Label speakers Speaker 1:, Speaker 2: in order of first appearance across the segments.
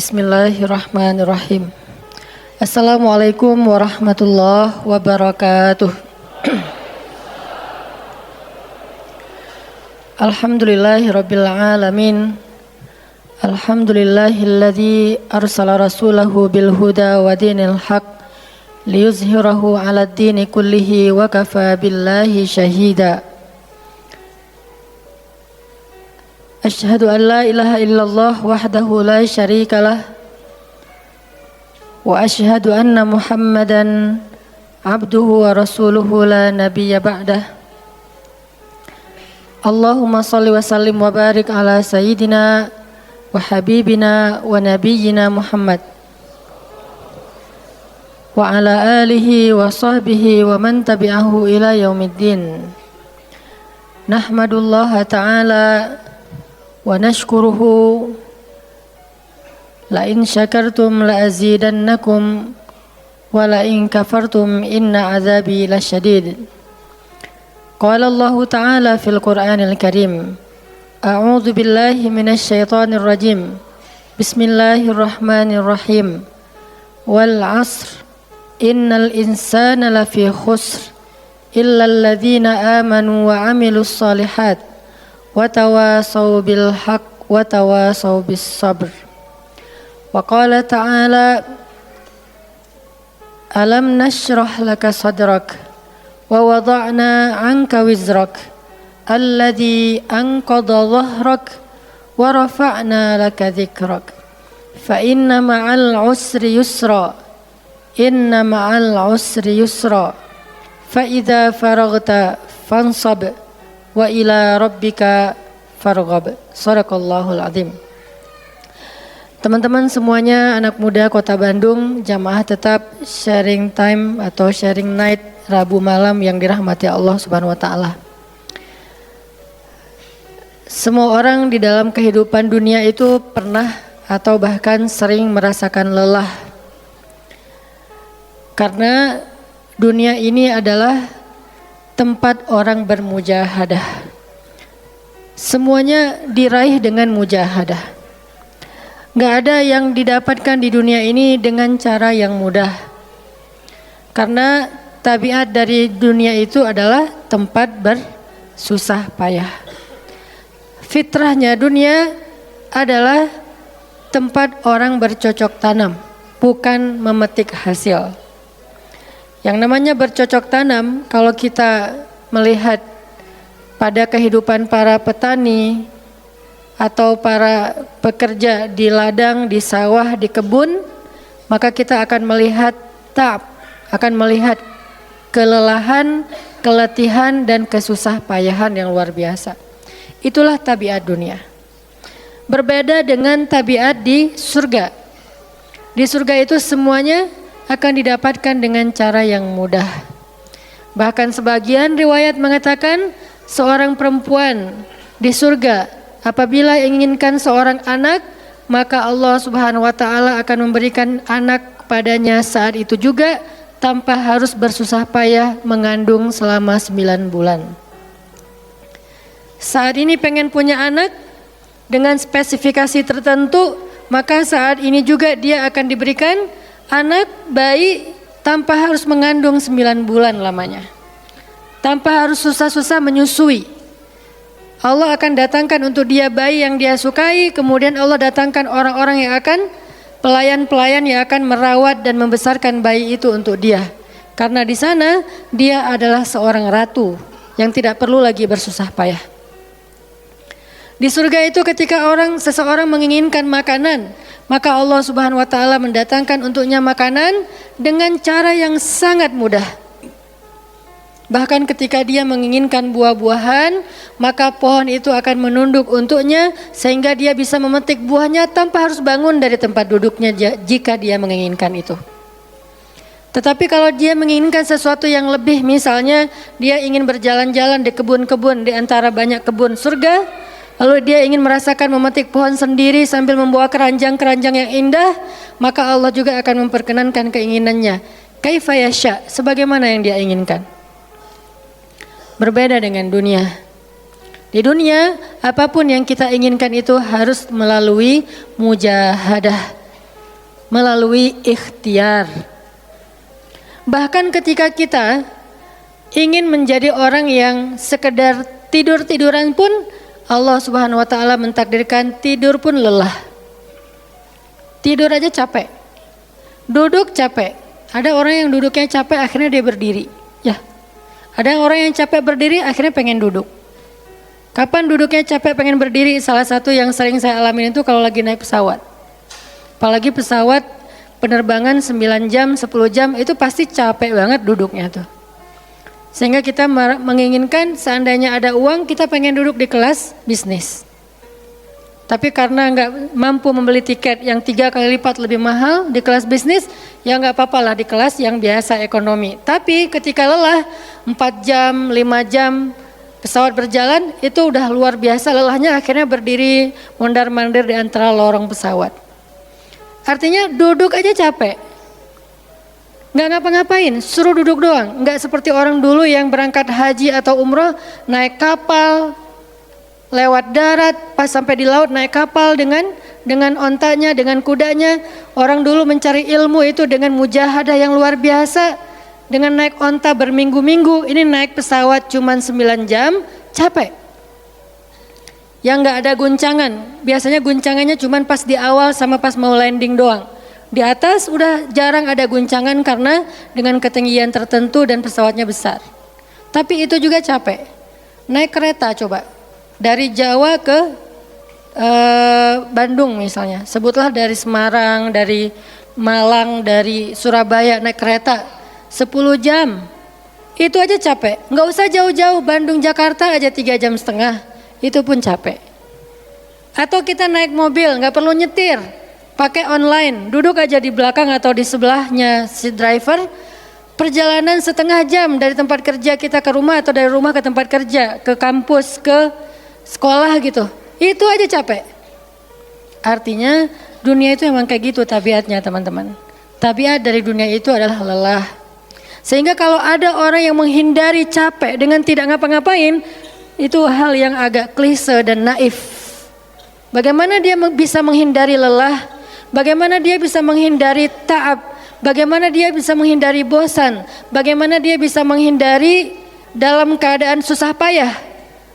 Speaker 1: Bismillahirrahmanirrahim. Assalamualaikum warahmatullahi wabarakatuh. Alhamdulillahirabbil alamin. Alhamdulillahilladzi arsala rasulahu bil huda wa dinil haq liyuzhirahu 'alad dini kullihi wa kafa billahi syahida. Asyhadu an la ilaha illallah wahdahu la syarikalah wa asyhadu anna Muhammadan abduhu wa rasuluhu la nabiyya ba'dah. Allahumma salli wa sallim wa barik ala sayyidina wa habibina wa nabiyyina Muhammad wa ala alihi wa sahbihi wa man tabi'ahu ila yaumiddin. Nahmadullaha ta'ala wa nashkuruhu la in syakartum la azidannakum wa la in kafartum inna azabi lasyadid. Qala Allah ta'ala fil Qur'anil Karim, a'udzu billahi minasy syaithanir rajim. Bismillahirrahmanirrahim. Wal 'asr innal insana lafi khusr illal ladzina amanu wa 'amilus shalihat wa tawasaw bil haqq wa tawasaw bis sabr. Wa qala ta'ala alam nashrah laka sadrak wa wada'na 'anka wizrak alladhi anqadha dhahrak wa rafa'na laka dhikrak fa inna ma'al 'usri yusra inna ma'al 'usri yusra fa idza faraghta fansab wa ila rabbika farghab. Shadaqallahul azim. Teman-teman semuanya, anak muda Kota Bandung, jamaah tetap sharing time atau sharing night Rabu malam yang dirahmati Allah Subhanahu wa taala. Semua orang di dalam kehidupan dunia itu pernah atau bahkan sering merasakan lelah. Karena dunia ini adalah tempat orang bermujahadah. Semuanya diraih dengan mujahadah. Gak ada yang didapatkan di dunia ini dengan cara yang mudah. Karena tabiat dari dunia itu adalah tempat bersusah payah. Fitrahnya dunia adalah tempat orang bercocok tanam, bukan memetik hasil. Yang namanya bercocok tanam, kalau kita melihat pada kehidupan para petani atau para pekerja di ladang, di sawah, di kebun, maka kita akan melihat akan melihat kelelahan, keletihan dan kesusah payahan yang luar biasa. Itulah tabiat dunia. Berbeda dengan tabiat di surga. Di surga itu semuanya akan didapatkan dengan cara yang mudah. Bahkan sebagian riwayat mengatakan seorang perempuan di surga apabila inginkan seorang anak, maka Allah Subhanahu wa taala akan memberikan anak kepadanya saat itu juga tanpa harus bersusah payah mengandung selama 9 bulan. Saat ini pengen punya anak dengan spesifikasi tertentu, maka saat ini juga dia akan diberikan anak bayi tanpa harus mengandung 9 bulan lamanya. Tanpa harus susah-susah menyusui. Allah akan datangkan untuk dia bayi yang dia sukai, kemudian Allah datangkan orang-orang yang akan, pelayan-pelayan yang akan merawat dan membesarkan bayi itu untuk dia. Karena di sana dia adalah seorang ratu yang tidak perlu lagi bersusah payah. Di surga itu ketika seseorang menginginkan makanan, maka Allah Subhanahu wa taala mendatangkan untuknya makanan dengan cara yang sangat mudah. Bahkan ketika dia menginginkan buah-buahan, maka pohon itu akan menunduk untuknya sehingga dia bisa memetik buahnya tanpa harus bangun dari tempat duduknya jika dia menginginkan itu. Tetapi kalau dia menginginkan sesuatu yang lebih, misalnya dia ingin berjalan-jalan di kebun-kebun di antara banyak kebun surga, lalu dia ingin merasakan memetik pohon sendiri sambil membawa keranjang-keranjang yang indah, maka Allah juga akan memperkenankan keinginannya. Kaifa yasha, sebagaimana yang dia inginkan. Berbeda dengan dunia. Di dunia, apapun yang kita inginkan itu harus melalui mujahadah, melalui ikhtiar. Bahkan ketika kita ingin menjadi orang yang sekedar tidur-tiduran pun, Allah Subhanahu wa taala mentakdirkan tidur pun lelah. Tidur aja capek. Duduk capek. Ada orang yang duduknya capek akhirnya dia berdiri. Ya. Ada orang yang capek berdiri akhirnya pengen duduk. Kapan duduknya capek pengen berdiri? Salah satu yang sering saya alamin itu kalau lagi naik pesawat. Apalagi pesawat penerbangan 9 jam, 10 jam itu pasti capek banget duduknya tuh. Sehingga kita menginginkan seandainya ada uang kita pengen duduk di kelas bisnis. Tapi karena nggak mampu membeli tiket yang 3 kali lipat lebih mahal di kelas bisnis, ya nggak apa-apa lah di kelas yang biasa ekonomi. Tapi ketika lelah 4 jam, 5 jam pesawat berjalan itu udah luar biasa lelahnya, akhirnya berdiri mondar-mandir di antara lorong pesawat. Artinya duduk aja capek. Nggak ngapa-ngapain, suruh duduk doang. Nggak seperti orang dulu yang berangkat haji atau umroh naik kapal, lewat darat, pas sampai di laut naik kapal dengan ontanya, dengan kudanya. Orang dulu mencari ilmu itu dengan mujahadah yang luar biasa, dengan naik onta berminggu-minggu. Ini naik pesawat cuman 9 jam, capek. Yang nggak ada guncangan, biasanya guncangannya cuman pas di awal sama pas mau landing doang. Di atas udah jarang ada guncangan karena dengan ketinggian tertentu dan pesawatnya besar. Tapi itu juga capek. Naik kereta coba. Dari Jawa ke Bandung misalnya. Sebutlah dari Semarang, dari Malang, dari Surabaya naik kereta 10 jam. Itu aja capek. Nggak usah jauh-jauh, Bandung Jakarta aja 3,5 jam. Itu pun capek. Atau kita naik mobil, nggak perlu nyetir. Pakai online, duduk aja di belakang atau di sebelahnya si driver, perjalanan setengah jam dari tempat kerja kita ke rumah atau dari rumah ke tempat kerja, ke kampus, ke sekolah gitu. Itu aja capek. Artinya dunia itu emang kayak gitu tabiatnya teman-teman. Tabiat dari dunia itu adalah lelah. Sehingga kalau ada orang yang menghindari capek dengan tidak ngapa-ngapain, itu hal yang agak klise dan naif. Bagaimana dia bisa menghindari lelah? Bagaimana dia bisa menghindari ta'ab? Bagaimana dia bisa menghindari bosan? Bagaimana dia bisa menghindari dalam keadaan susah payah?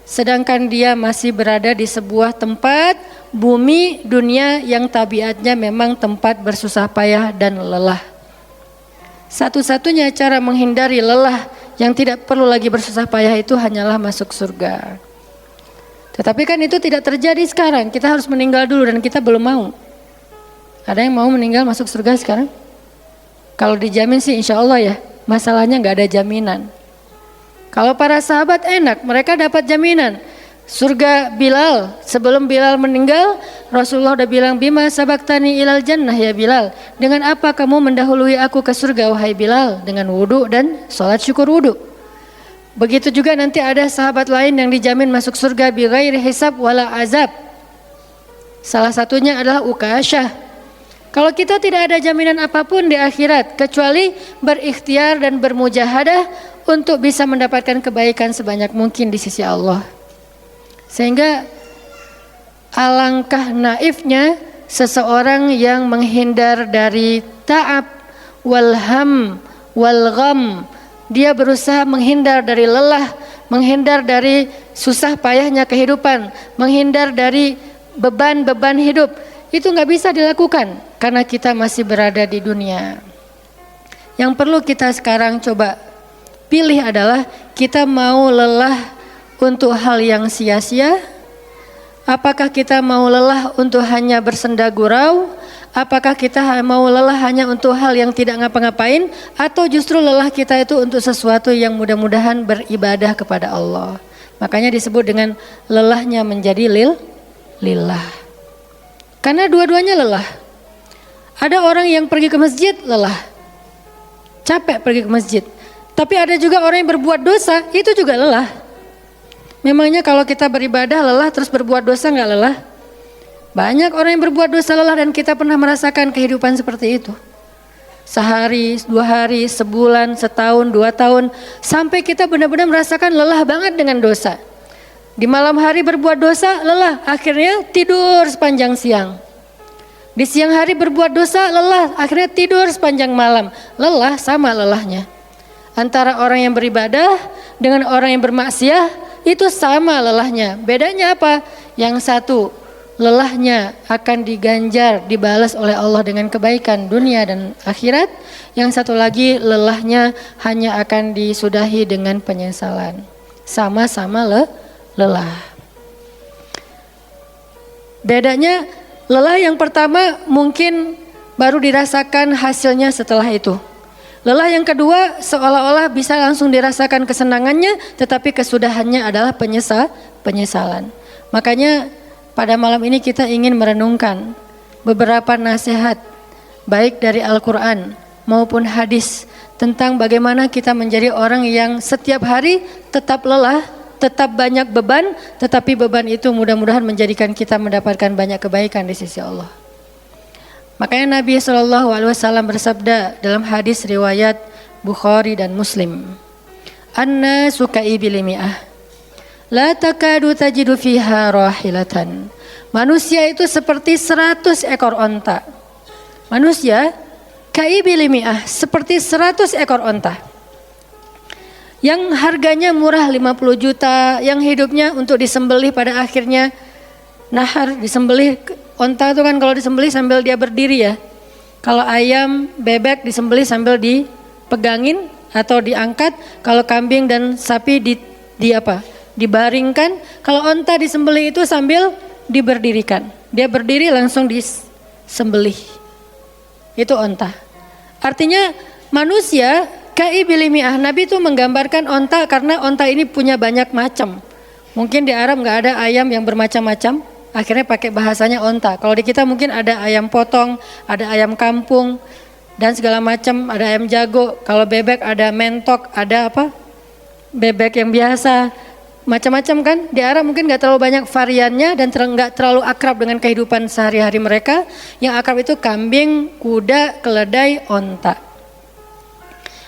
Speaker 1: Sedangkan dia masih berada di sebuah tempat, bumi, dunia yang tabiatnya memang tempat bersusah payah dan lelah. Satu-satunya cara menghindari lelah yang tidak perlu lagi bersusah payah itu hanyalah masuk surga. Tetapi kan itu tidak terjadi sekarang, kita harus meninggal dulu dan kita belum mau. Ada yang mau meninggal masuk surga sekarang? Kalau dijamin sih insya Allah ya, masalahnya nggak ada jaminan. Kalau para sahabat enak, mereka dapat jaminan. Surga Bilal, sebelum Bilal meninggal, Rasulullah udah bilang, Bima sabaktani ilal jannah ya Bilal. Dengan apa kamu mendahului aku ke surga wahai Bilal? Dengan wudu dan sholat syukur wudu. Begitu juga nanti ada sahabat lain yang dijamin masuk surga bighairi hisab wala azab. Salah satunya adalah Ukasyah. Kalau kita tidak ada jaminan apapun di akhirat kecuali berikhtiar dan bermujahadah untuk bisa mendapatkan kebaikan sebanyak mungkin di sisi Allah. Sehingga alangkah naifnya seseorang yang menghindar dari ta'ab wal ham wal gham. Dia berusaha menghindar dari lelah, menghindar dari susah payahnya kehidupan, menghindar dari beban-beban hidup. Itu nggak bisa dilakukan karena kita masih berada di dunia. Yang perlu kita sekarang coba pilih adalah kita mau lelah untuk hal yang sia-sia? Apakah kita mau lelah untuk hanya bersenda gurau? Apakah kita mau lelah hanya untuk hal yang tidak ngapa-ngapain? Atau justru lelah kita itu untuk sesuatu yang mudah-mudahan beribadah kepada Allah? Makanya disebut dengan lelahnya menjadi lillah. Karena dua-duanya lelah. Ada orang yang pergi ke masjid lelah, capek pergi ke masjid. Tapi ada juga orang yang berbuat dosa, itu juga lelah. Memangnya kalau kita beribadah lelah terus berbuat dosa nggak lelah? Banyak orang yang berbuat dosa lelah dan kita pernah merasakan kehidupan seperti itu. Sehari, 2 hari, sebulan, setahun, 2 tahun, sampai kita benar-benar merasakan lelah banget dengan dosa. Di malam hari berbuat dosa, lelah, akhirnya tidur sepanjang siang. Di siang hari berbuat dosa, lelah, akhirnya tidur sepanjang malam. Lelah sama lelahnya. Antara orang yang beribadah dengan orang yang bermaksiat itu sama lelahnya. Bedanya apa? Yang satu, lelahnya akan diganjar, dibalas oleh Allah dengan kebaikan dunia dan akhirat. Yang satu lagi, lelahnya hanya akan disudahi dengan penyesalan. Sama-sama lelah. Bedanya, lelah yang pertama mungkin baru dirasakan hasilnya setelah itu. Lelah yang kedua seolah-olah bisa langsung dirasakan kesenangannya, tetapi kesudahannya adalah penyesalan. Makanya pada malam ini kita ingin merenungkan beberapa nasihat baik dari Al-Quran maupun hadis tentang bagaimana kita menjadi orang yang setiap hari tetap lelah, tetap banyak beban, tetapi beban itu mudah-mudahan menjadikan kita mendapatkan banyak kebaikan di sisi Allah. Makanya Nabi SAW bersabda dalam hadis riwayat Bukhari dan Muslim, "Annasu ka'ibili mi'ah, la takadu tajidu fiha rahilatan." Manusia itu seperti 100 ekor onta. Manusia ka'ibili mi'ah, seperti 100 ekor onta. Yang harganya murah 50 juta, yang hidupnya untuk disembelih pada akhirnya nahar, disembelih. Onta itu kan kalau disembelih sambil dia berdiri ya. Kalau ayam, bebek disembelih sambil dipegangin atau diangkat. Kalau kambing dan sapi dibaringkan. Kalau onta disembelih itu sambil diberdirikan. Dia berdiri langsung disembelih. Itu onta. Artinya manusia ka'ibili mi'ah. Nabi itu menggambarkan onta karena onta ini punya banyak macam. Mungkin di Arab nggak ada ayam yang bermacam-macam. Akhirnya pakai bahasanya onta. Kalau di kita mungkin ada ayam potong, ada ayam kampung, dan segala macam, ada ayam jago. Kalau bebek ada mentok, ada apa? Bebek yang biasa, macam-macam kan. Di Arab mungkin nggak terlalu banyak variannya dan nggak terlalu akrab dengan kehidupan sehari-hari mereka. Yang akrab itu kambing, kuda, keledai, onta.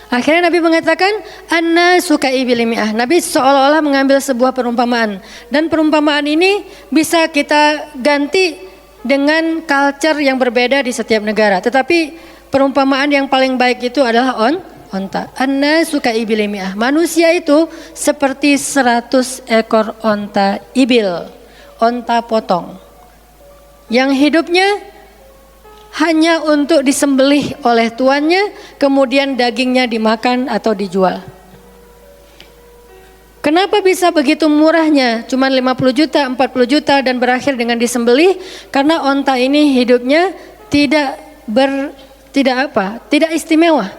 Speaker 1: Akhirnya Nabi mengatakan annasu ka'ibili mi'ah. Nabi seolah-olah mengambil sebuah perumpamaan, dan perumpamaan ini bisa kita ganti dengan culture yang berbeda di setiap negara. Tetapi perumpamaan yang paling baik itu adalah onta. Annasu ka'ibili mi'ah. Manusia itu seperti 100 ekor onta ibil, onta potong, yang hidupnya hanya untuk disembelih oleh tuannya, kemudian dagingnya dimakan atau dijual. Kenapa bisa begitu murahnya? Cuma 50 juta, 40 juta dan berakhir dengan disembelih? Karena onta ini hidupnya tidak istimewa.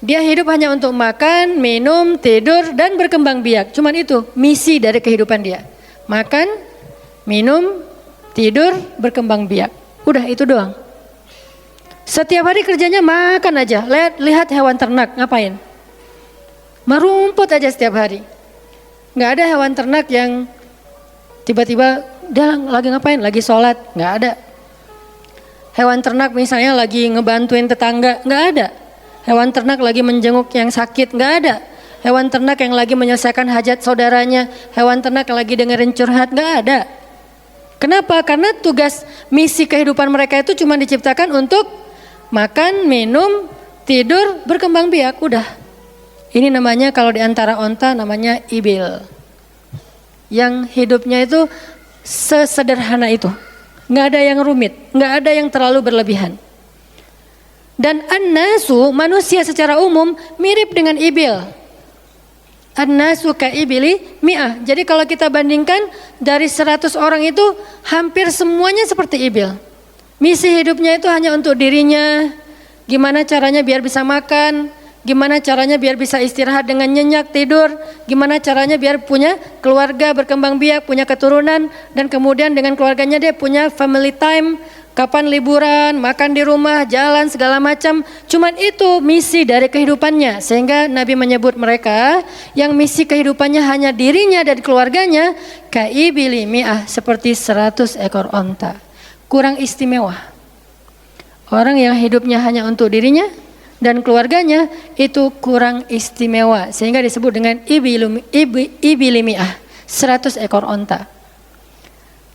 Speaker 1: Dia hidup hanya untuk makan, minum, tidur dan berkembang biak. Cuman itu misi dari kehidupan dia. Makan, minum, tidur, berkembang biak. Udah itu doang. Setiap hari kerjanya makan aja. Lihat hewan ternak ngapain? Merumput aja setiap hari. Nggak ada hewan ternak yang tiba-tiba dia lagi ngapain? Lagi sholat? Nggak ada. Hewan ternak misalnya lagi ngebantuin tetangga? Nggak ada. Hewan ternak lagi menjenguk yang sakit? Nggak ada. Hewan ternak yang lagi menyelesaikan hajat saudaranya? Hewan ternak yang lagi dengerin curhat? Nggak ada. Kenapa? Karena tugas misi kehidupan mereka itu cuma diciptakan untuk makan, minum, tidur, berkembang biak, udah. Ini namanya kalau di antara onta namanya ibil. Yang hidupnya itu sesederhana itu. Nggak ada yang rumit, nggak ada yang terlalu berlebihan. Dan an-nasu, manusia secara umum mirip dengan ibil. An-nasu ka'ibili mi'ah. Jadi kalau kita bandingkan dari 100 orang itu hampir semuanya seperti ibil. Misi hidupnya itu hanya untuk dirinya. Gimana caranya biar bisa makan, gimana caranya biar bisa istirahat dengan nyenyak, tidur, gimana caranya biar punya keluarga, berkembang biak, punya keturunan, dan kemudian dengan keluarganya dia punya family time. Kapan liburan, makan di rumah, jalan segala macam. Cuman itu misi dari kehidupannya. Sehingga Nabi menyebut mereka yang misi kehidupannya hanya dirinya dan keluarganya, ka'ibili mi'ah, seperti 100 ekor onta. Kurang istimewa. Orang yang hidupnya hanya untuk dirinya dan keluarganya itu kurang istimewa. Sehingga disebut dengan ibili mi'ah, 100 ekor onta.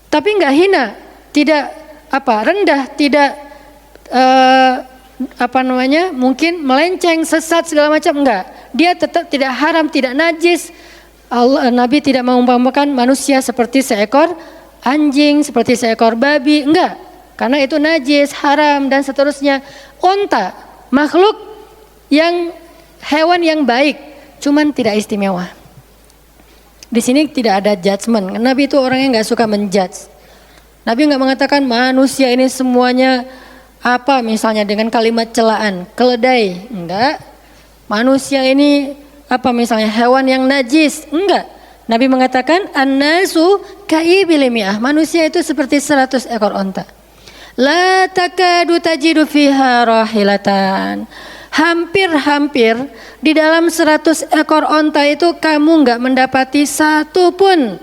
Speaker 1: Tapi enggak hina, tidak rendah, tidak mungkin melenceng, sesat segala macam, enggak. Dia tetap tidak haram, tidak najis. Nabi tidak mengumpamakan manusia seperti seekor anjing, seperti seekor babi, enggak. Karena itu najis, haram dan seterusnya. Onta, makhluk yang hewan yang baik, cuman tidak istimewa. Di sini tidak ada judgement. Nabi itu orang yang nggak suka menjudge. Nabi nggak mengatakan manusia ini semuanya misalnya dengan kalimat celaan, keledai, enggak. Manusia ini misalnya hewan yang najis, enggak. Nabi mengatakan an-nasu kaibilimiah, manusia itu seperti 100 ekor onta. La takadu tajidu fiha rahilatan. Hampir-hampir di dalam 100 ekor onta itu kamu enggak mendapati satu pun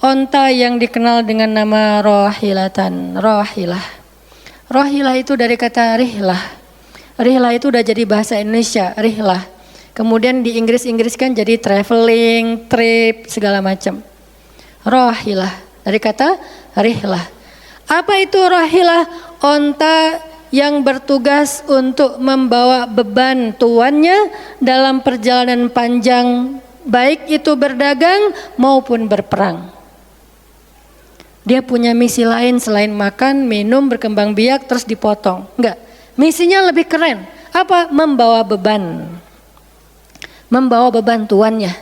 Speaker 1: onta yang dikenal dengan nama rahilatan. Rahilah itu dari kata rihlah. Rihlah itu udah jadi bahasa Indonesia, rihlah. Kemudian di Inggris-Inggriskan jadi traveling, trip, segala macam. Rahilah dari kata rihlah. Apa itu rahilah? Onta yang bertugas untuk membawa beban tuannya dalam perjalanan panjang, baik itu berdagang maupun berperang. Dia punya misi lain selain makan, minum, berkembang biak terus dipotong. Enggak. Misinya lebih keren. Apa? Membawa beban. Membawa beban tuannya.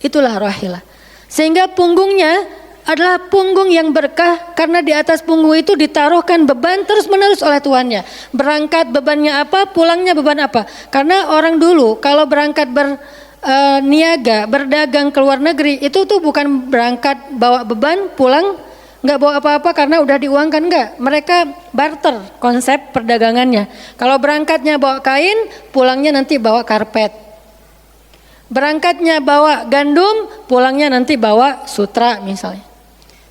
Speaker 1: Itulah rahilah. Sehingga punggungnya adalah punggung yang berkah karena di atas punggung itu ditaruhkan beban terus menerus oleh tuannya. Berangkat bebannya apa, pulangnya beban apa. Karena orang dulu kalau berangkat berniaga, berdagang ke luar negeri itu tuh bukan berangkat bawa beban, pulang nggak bawa apa-apa karena udah diuangkan, enggak. Mereka barter konsep perdagangannya. Kalau berangkatnya bawa kain, pulangnya nanti bawa karpet. Berangkatnya bawa gandum, pulangnya nanti bawa sutra misalnya.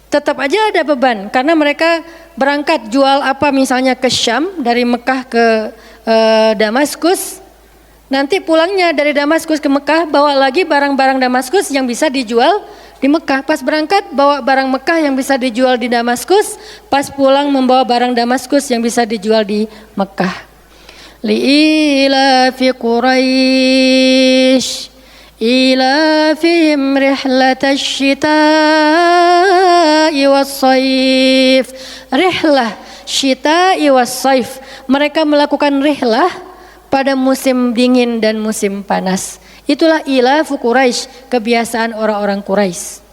Speaker 1: Tetap aja ada beban karena mereka berangkat jual misalnya ke Syam, dari Mekah ke Damaskus. Nanti pulangnya dari Damaskus ke Mekah bawa lagi barang-barang Damaskus yang bisa dijual di Mekah. Pas berangkat bawa barang Mekah yang bisa dijual di Damaskus, pas pulang membawa barang Damaskus yang bisa dijual di Mekah. Li'ila fi Quraisy ilafihim rihlatash syita'i was-saif. Rihlah syita'i was-saif. Mereka melakukan rihlah pada musim dingin dan musim panas. Itulah ilafu Quraisy, kebiasaan orang-orang Quraisy.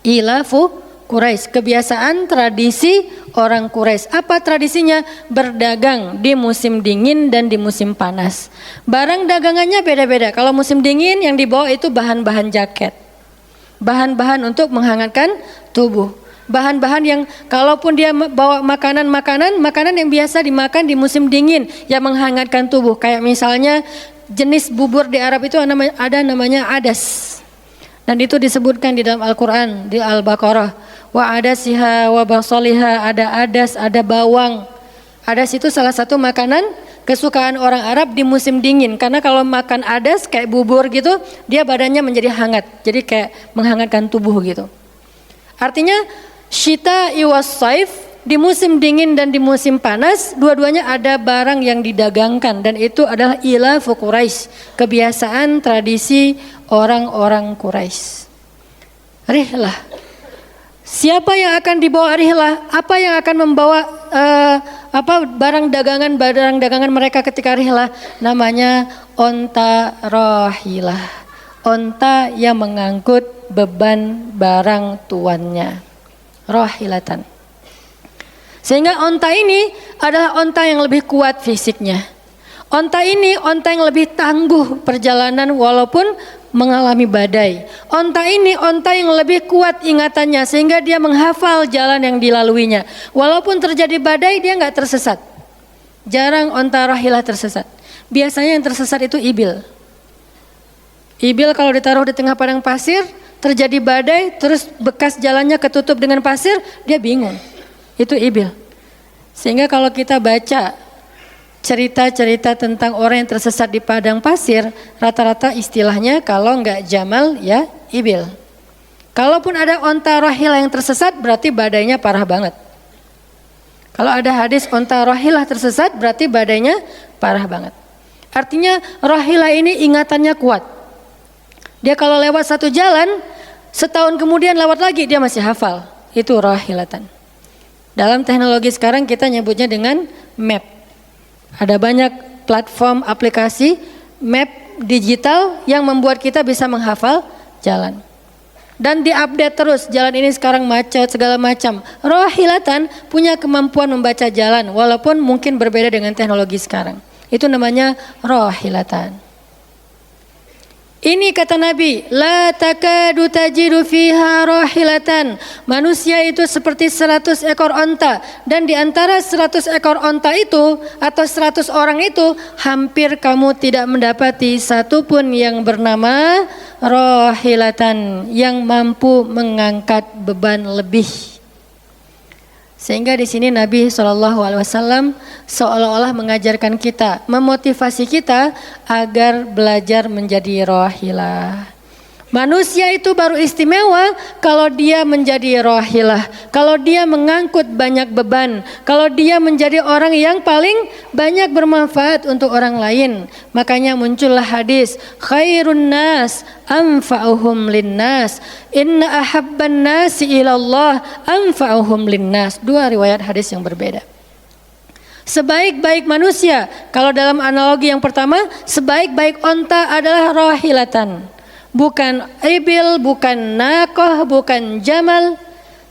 Speaker 1: Ilafu Quraisy, kebiasaan tradisi orang Quraisy. Apa tradisinya? Berdagang di musim dingin dan di musim panas. Barang dagangannya beda-beda. Kalau musim dingin yang dibawa itu bahan-bahan jaket, bahan-bahan untuk menghangatkan tubuh, bahan-bahan yang kalaupun dia bawa makanan yang biasa dimakan di musim dingin yang menghangatkan tubuh. Kayak misalnya jenis bubur di Arab itu ada namanya adas. Dan itu disebutkan di dalam Al-Quran, di Al-Baqarah. Wa adasiha wa basaliha, ada adas, ada bawang. Adas itu salah satu makanan kesukaan orang Arab di musim dingin. Karena kalau makan adas kayak bubur gitu, dia badannya menjadi hangat. Jadi kayak menghangatkan tubuh gitu. Artinya syita'i was-saif, di musim dingin dan di musim panas, dua-duanya ada barang yang didagangkan. Dan itu adalah ilafu Quraisy, kebiasaan tradisi orang-orang Quraisy. Rihlah. Siapa yang akan dibawa rihlah? Apa yang akan membawa barang dagangan mereka ketika rihlah? Namanya onta rahilah. Onta yang mengangkut beban barang tuannya. Rahilatan. Sehingga onta ini adalah onta yang lebih kuat fisiknya. Onta ini onta yang lebih tangguh perjalanan walaupun mengalami badai. Onta ini onta yang lebih kuat ingatannya sehingga dia menghafal jalan yang dilaluinya. Walaupun terjadi badai dia nggak tersesat. Jarang onta rahilah tersesat. Biasanya yang tersesat itu ibil. Ibil kalau ditaruh di tengah padang pasir, terjadi badai, terus bekas jalannya ketutup dengan pasir, dia bingung. Itu ibil. Sehingga kalau kita baca cerita-cerita tentang orang yang tersesat di padang pasir, rata-rata istilahnya kalau enggak jamal ya ibil. Kalaupun ada onta rahil yang tersesat berarti badainya parah banget. Kalau ada hadis onta rohilah tersesat berarti badainya parah banget. Artinya rohilah ini ingatannya kuat. Dia kalau lewat satu jalan, setahun kemudian lewat lagi dia masih hafal. Itu rohilatan. Dalam teknologi sekarang kita nyebutnya dengan map. Ada banyak platform aplikasi map digital yang membuat kita bisa menghafal jalan. Dan diupdate terus, jalan ini sekarang macet segala macam. Rohilatan punya kemampuan membaca jalan walaupun mungkin berbeda dengan teknologi sekarang. Itu namanya rohilatan. Ini kata Nabi, la takadu tajidu fiha rohilatan. Manusia itu seperti 100 ekor onta. Dan di antara 100 ekor onta itu atau 100 orang itu, hampir kamu tidak mendapati satupun yang bernama rohilatan, yang mampu mengangkat beban lebih. Sehingga di sini Nabi SAW seolah-olah mengajarkan kita, memotivasi kita agar belajar menjadi rohilah. Manusia itu baru istimewa kalau dia menjadi rohilah, kalau dia mengangkut banyak beban, kalau dia menjadi orang yang paling banyak bermanfaat untuk orang lain. Makanya muncullah hadis, khairun nas anfa'uhum linnas, inna ahabban nasi ilallah anfa'uhum linnas. Dua riwayat hadis yang berbeda. Sebaik-baik manusia, kalau dalam analogi yang pertama, sebaik-baik onta adalah rohilatan. Bukan ibil, bukan nakoh, bukan jamal.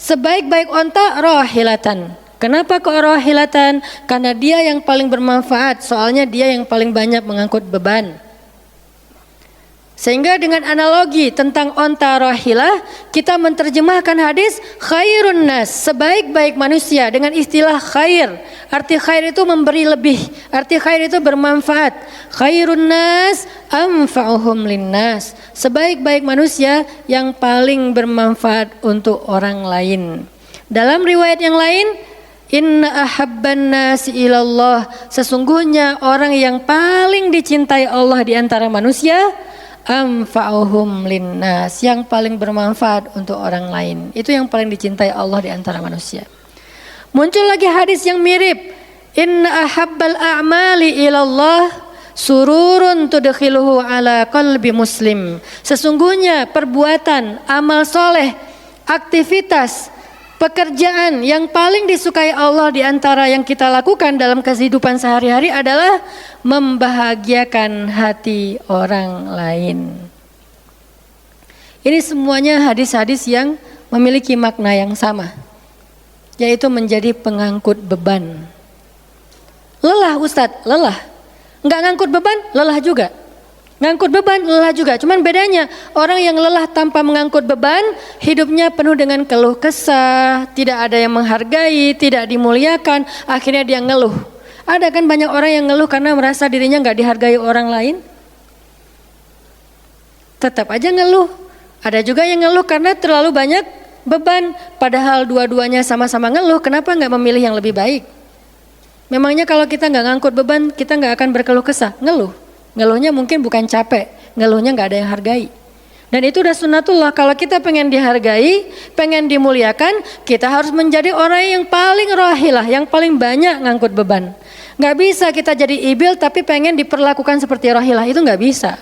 Speaker 1: Sebaik-baik onta rohilatan. Kenapa kok rohilatan? Karena dia yang paling bermanfaat. Soalnya dia yang paling banyak mengangkut beban. Sehingga dengan analogi tentang onta rohilah, kita menerjemahkan hadis khairun nas, sebaik-baik manusia dengan istilah khair. Arti khair itu memberi lebih, arti khair itu bermanfaat. Khairun nas anfa'uhum linnas, sebaik-baik manusia yang paling bermanfaat untuk orang lain. Dalam riwayat yang lain, inna ahabban nasi ilallah, sesungguhnya orang yang paling dicintai Allah di antara manusia, anfa'uhum linnas, yang paling bermanfaat untuk orang lain. Itu yang paling dicintai Allah di antara manusia. Muncul lagi hadis yang mirip, inna ahabbal a'mali ilallah sururun tudkhiluhu ala qalbi muslim, sesungguhnya perbuatan, amal soleh, aktivitas, pekerjaan yang paling disukai Allah di antara yang kita lakukan dalam kehidupan sehari-hari adalah membahagiakan hati orang lain. Ini semuanya hadis-hadis yang memiliki makna yang sama, yaitu menjadi pengangkut beban. Lelah Ustadz, lelah. Enggak ngangkut beban, lelah juga. Ngangkut beban, lelah juga. Cuman bedanya, orang yang lelah tanpa mengangkut beban, hidupnya penuh dengan keluh kesah, tidak ada yang menghargai, tidak dimuliakan, akhirnya dia ngeluh. Ada kan banyak orang yang ngeluh karena merasa dirinya nggak dihargai orang lain. Tetap aja ngeluh. Ada juga yang ngeluh karena terlalu banyak beban. Padahal dua-duanya sama-sama ngeluh, kenapa nggak memilih yang lebih baik? Memangnya kalau kita nggak ngangkut beban, kita nggak akan berkeluh kesah, ngeluh. Ngeluhnya mungkin bukan capek, ngeluhnya nggak ada yang hargai. Dan itu udah sunnatullah, kalau kita pengen dihargai, pengen dimuliakan, kita harus menjadi orang yang paling rohilah, yang paling banyak ngangkut beban. Nggak bisa kita jadi ibil tapi pengen diperlakukan seperti rohilah, itu nggak bisa.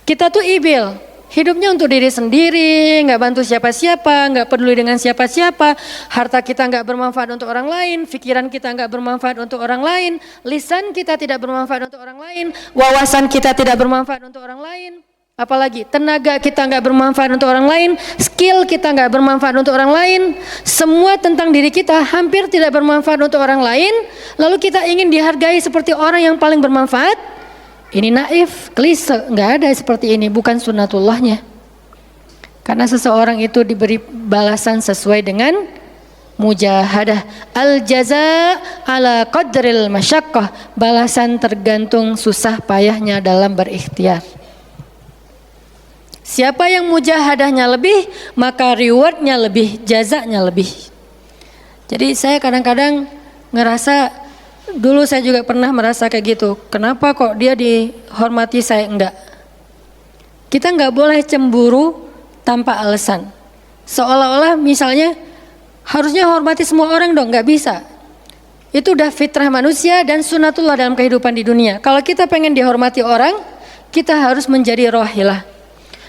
Speaker 1: Kita tuh ibil, hidupnya untuk diri sendiri, nggak bantu siapa-siapa, nggak peduli dengan siapa-siapa, harta kita nggak bermanfaat untuk orang lain, pikiran kita nggak bermanfaat untuk orang lain, lisan kita tidak bermanfaat untuk orang lain, wawasan kita tidak bermanfaat untuk orang lain, apalagi tenaga kita nggak bermanfaat untuk orang lain, skill kita nggak bermanfaat untuk orang lain, semua tentang diri kita hampir tidak bermanfaat untuk orang lain, lalu kita ingin dihargai seperti orang yang paling bermanfaat. Ini naif, klise, nggak ada seperti ini, bukan sunnatullahnya. Karena seseorang itu diberi balasan sesuai dengan mujahadah. Al jaza ala qadril masyaqqah, balasan tergantung susah payahnya dalam berikhtiar. Siapa yang mujahadahnya lebih, maka rewardnya lebih, jazanya lebih. Jadi saya kadang-kadang ngerasa, dulu saya juga pernah merasa kayak gitu. Kenapa kok dia dihormati saya enggak? Kita enggak boleh cemburu tanpa alasan. Seolah-olah misalnya harusnya hormati semua orang dong, enggak bisa. Itu udah fitrah manusia dan sunatullah dalam kehidupan di dunia. Kalau kita pengen dihormati orang, kita harus menjadi rohilah.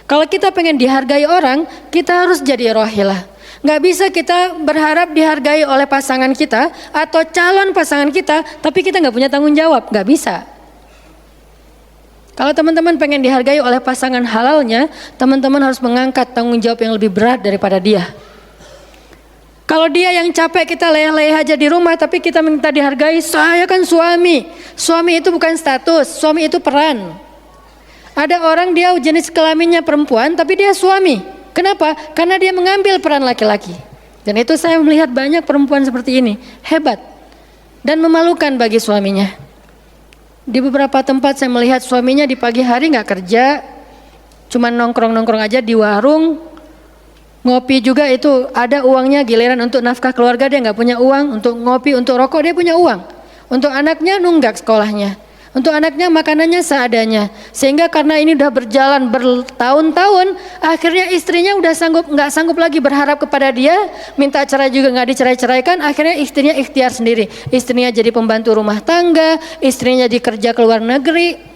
Speaker 1: Kalau kita pengen dihargai orang, kita harus jadi rohilah. Nggak bisa kita berharap dihargai oleh pasangan kita atau calon pasangan kita, tapi kita nggak punya tanggung jawab. Nggak bisa. Kalau teman-teman pengen dihargai oleh pasangan halalnya, teman-teman harus mengangkat tanggung jawab yang lebih berat daripada dia. Kalau dia yang capek, kita leyeh-leyeh aja di rumah, tapi kita minta dihargai, saya kan suami. Suami itu bukan status, suami itu peran. Ada orang dia jenis kelaminnya perempuan, tapi dia suami. Kenapa? Karena dia mengambil peran laki-laki. Dan itu saya melihat banyak perempuan seperti ini, hebat. Dan memalukan bagi suaminya. Di beberapa tempat saya melihat suaminya di pagi hari nggak kerja, cuma nongkrong-nongkrong aja di warung. Ngopi juga itu ada uangnya, giliran untuk nafkah keluarga dia nggak punya uang, untuk ngopi, untuk rokok dia punya uang, untuk anaknya nunggak sekolahnya, untuk anaknya makanannya seadanya. Sehingga karena ini udah berjalan bertahun-tahun, akhirnya istrinya udah nggak sanggup lagi berharap kepada dia, minta cerai juga nggak dicerai-ceraikan, akhirnya istrinya ikhtiar sendiri. Istrinya jadi pembantu rumah tangga, istrinya jadi kerja ke luar negeri.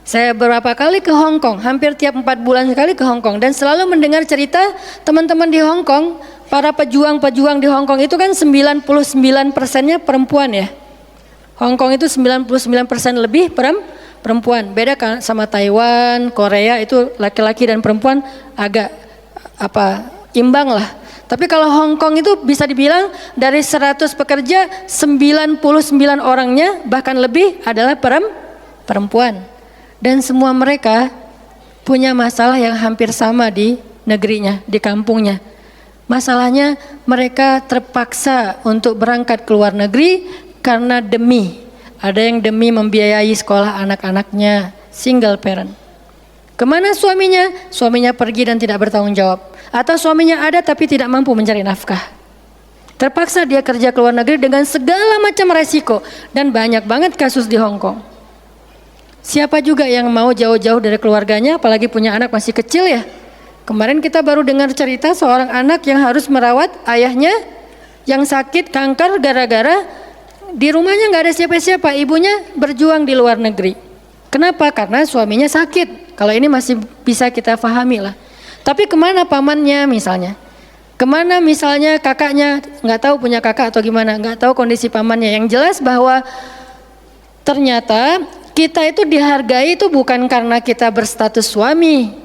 Speaker 1: Saya beberapa kali ke Hong Kong, hampir tiap 4 bulan sekali ke Hong Kong, dan selalu mendengar cerita teman-teman di Hong Kong, para pejuang-pejuang di Hong Kong itu kan 99%-nya perempuan ya. Hong Kong itu 99% lebih perempuan. Beda kan sama Taiwan, Korea itu laki-laki dan perempuan agak imbang lah. Tapi kalau Hong Kong itu bisa dibilang dari 100 pekerja 99 orangnya bahkan lebih adalah perempuan. Dan semua mereka punya masalah yang hampir sama di negerinya, di kampungnya. Masalahnya mereka terpaksa untuk berangkat ke luar negeri karena ada yang demi membiayai sekolah anak-anaknya, single parent. Kemana suaminya? Suaminya pergi dan tidak bertanggung jawab. Atau suaminya ada tapi tidak mampu mencari nafkah. Terpaksa dia kerja ke luar negeri dengan segala macam resiko. Dan banyak banget kasus di Hong Kong. Siapa juga yang mau jauh-jauh dari keluarganya, apalagi punya anak masih kecil ya. Kemarin kita baru dengar cerita seorang anak yang harus merawat ayahnya yang sakit kanker gara-gara di rumahnya nggak ada siapa-siapa, ibunya berjuang di luar negeri. Kenapa? Karena suaminya sakit. Kalau ini masih bisa kita pahami lah. Tapi kemana pamannya misalnya? Kemana misalnya kakaknya, nggak tahu punya kakak atau gimana, nggak tahu kondisi pamannya. Yang jelas bahwa ternyata kita itu dihargai itu bukan karena kita berstatus suami.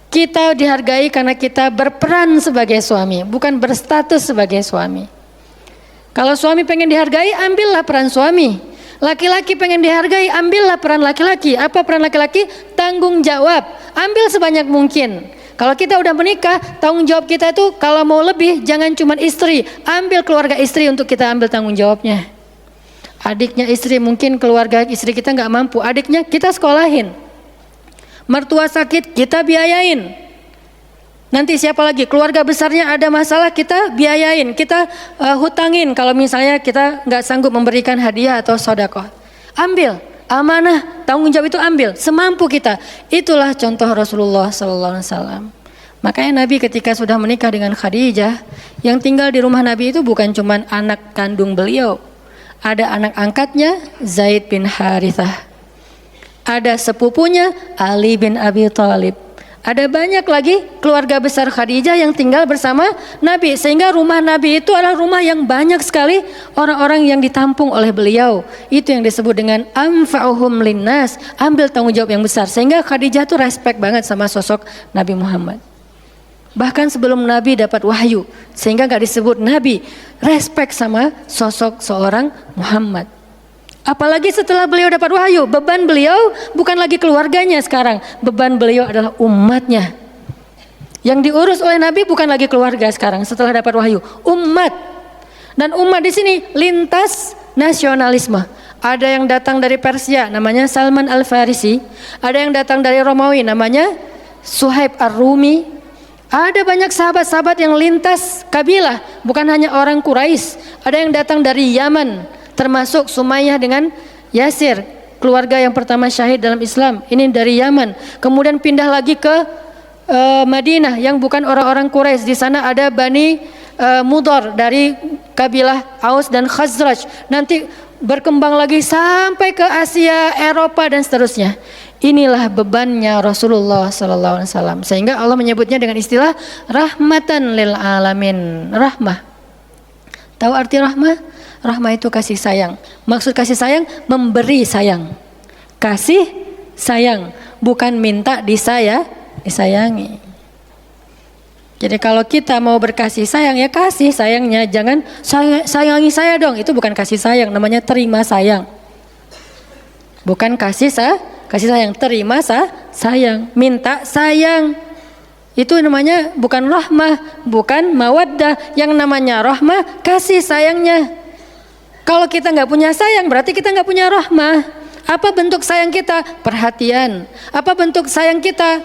Speaker 1: Kita dihargai karena kita berperan sebagai suami, bukan berstatus sebagai suami. Kalau suami pengen dihargai, ambillah peran suami. Laki-laki pengen dihargai, ambillah peran laki-laki. Apa peran laki-laki? Tanggung jawab. Ambil sebanyak mungkin. Kalau kita udah menikah, tanggung jawab kita itu kalau mau lebih, jangan cuma istri. Ambil keluarga istri untuk kita ambil tanggung jawabnya. Adiknya istri, mungkin keluarga istri kita nggak mampu, adiknya kita sekolahin. Mertua sakit, kita biayain. Nanti siapa lagi? Keluarga besarnya ada masalah, kita biayain, kita hutangin. Kalau misalnya kita nggak sanggup memberikan hadiah atau sedekah, ambil amanah, tanggung jawab itu ambil semampu kita. Itulah contoh Rasulullah SAW. Makanya Nabi ketika sudah menikah dengan Khadijah, yang tinggal di rumah Nabi itu bukan cuma anak kandung beliau. Ada anak angkatnya Zaid bin Harithah, ada sepupunya Ali bin Abi Thalib, ada banyak lagi keluarga besar Khadijah yang tinggal bersama Nabi. Sehingga rumah Nabi itu adalah rumah yang banyak sekali orang-orang yang ditampung oleh beliau. Itu yang disebut dengan anfa'uhum linnas, ambil tanggung jawab yang besar. Sehingga Khadijah tuh respect banget sama sosok Nabi Muhammad. Bahkan sebelum Nabi dapat wahyu, sehingga gak disebut Nabi, respect sama sosok seorang Muhammad. Apalagi setelah beliau dapat wahyu, beban beliau bukan lagi keluarganya sekarang, beban beliau adalah umatnya. Yang diurus oleh Nabi bukan lagi keluarga sekarang setelah dapat wahyu, umat. Dan umat di sini lintas nasionalisme. Ada yang datang dari Persia, namanya Salman Al-Farisi. Ada yang datang dari Romawi, namanya Suhaib Ar-Rumi. Ada banyak sahabat-sahabat yang lintas kabilah, bukan hanya orang Quraisy. Ada yang datang dari Yaman, termasuk Sumayyah dengan Yasir, keluarga yang pertama syahid dalam Islam. Ini dari Yaman. Kemudian pindah lagi ke Madinah yang bukan orang-orang Quraisy. Di sana ada Bani Mudhar dari kabilah Aus dan Khazraj, nanti berkembang lagi sampai ke Asia, Eropa dan seterusnya. Inilah bebannya Rasulullah sallallahu alaihi wasallam. Sehingga Allah menyebutnya dengan istilah rahmatan lil alamin. Rahmah. Tahu arti rahmah? Rahmah itu kasih sayang. Maksud kasih sayang memberi sayang. Kasih sayang, bukan minta disayangi. Jadi kalau kita mau berkasih sayang ya kasih sayangnya, jangan sayangi saya dong. Itu bukan kasih sayang, namanya terima sayang. Bukan kasih sayang, terima sayang, minta sayang. Itu namanya bukan rahmah, bukan mawaddah. Yang namanya rahmah kasih sayangnya. Kalau kita nggak punya sayang berarti kita nggak punya rahmah. Apa bentuk sayang kita? Perhatian. Apa bentuk sayang kita?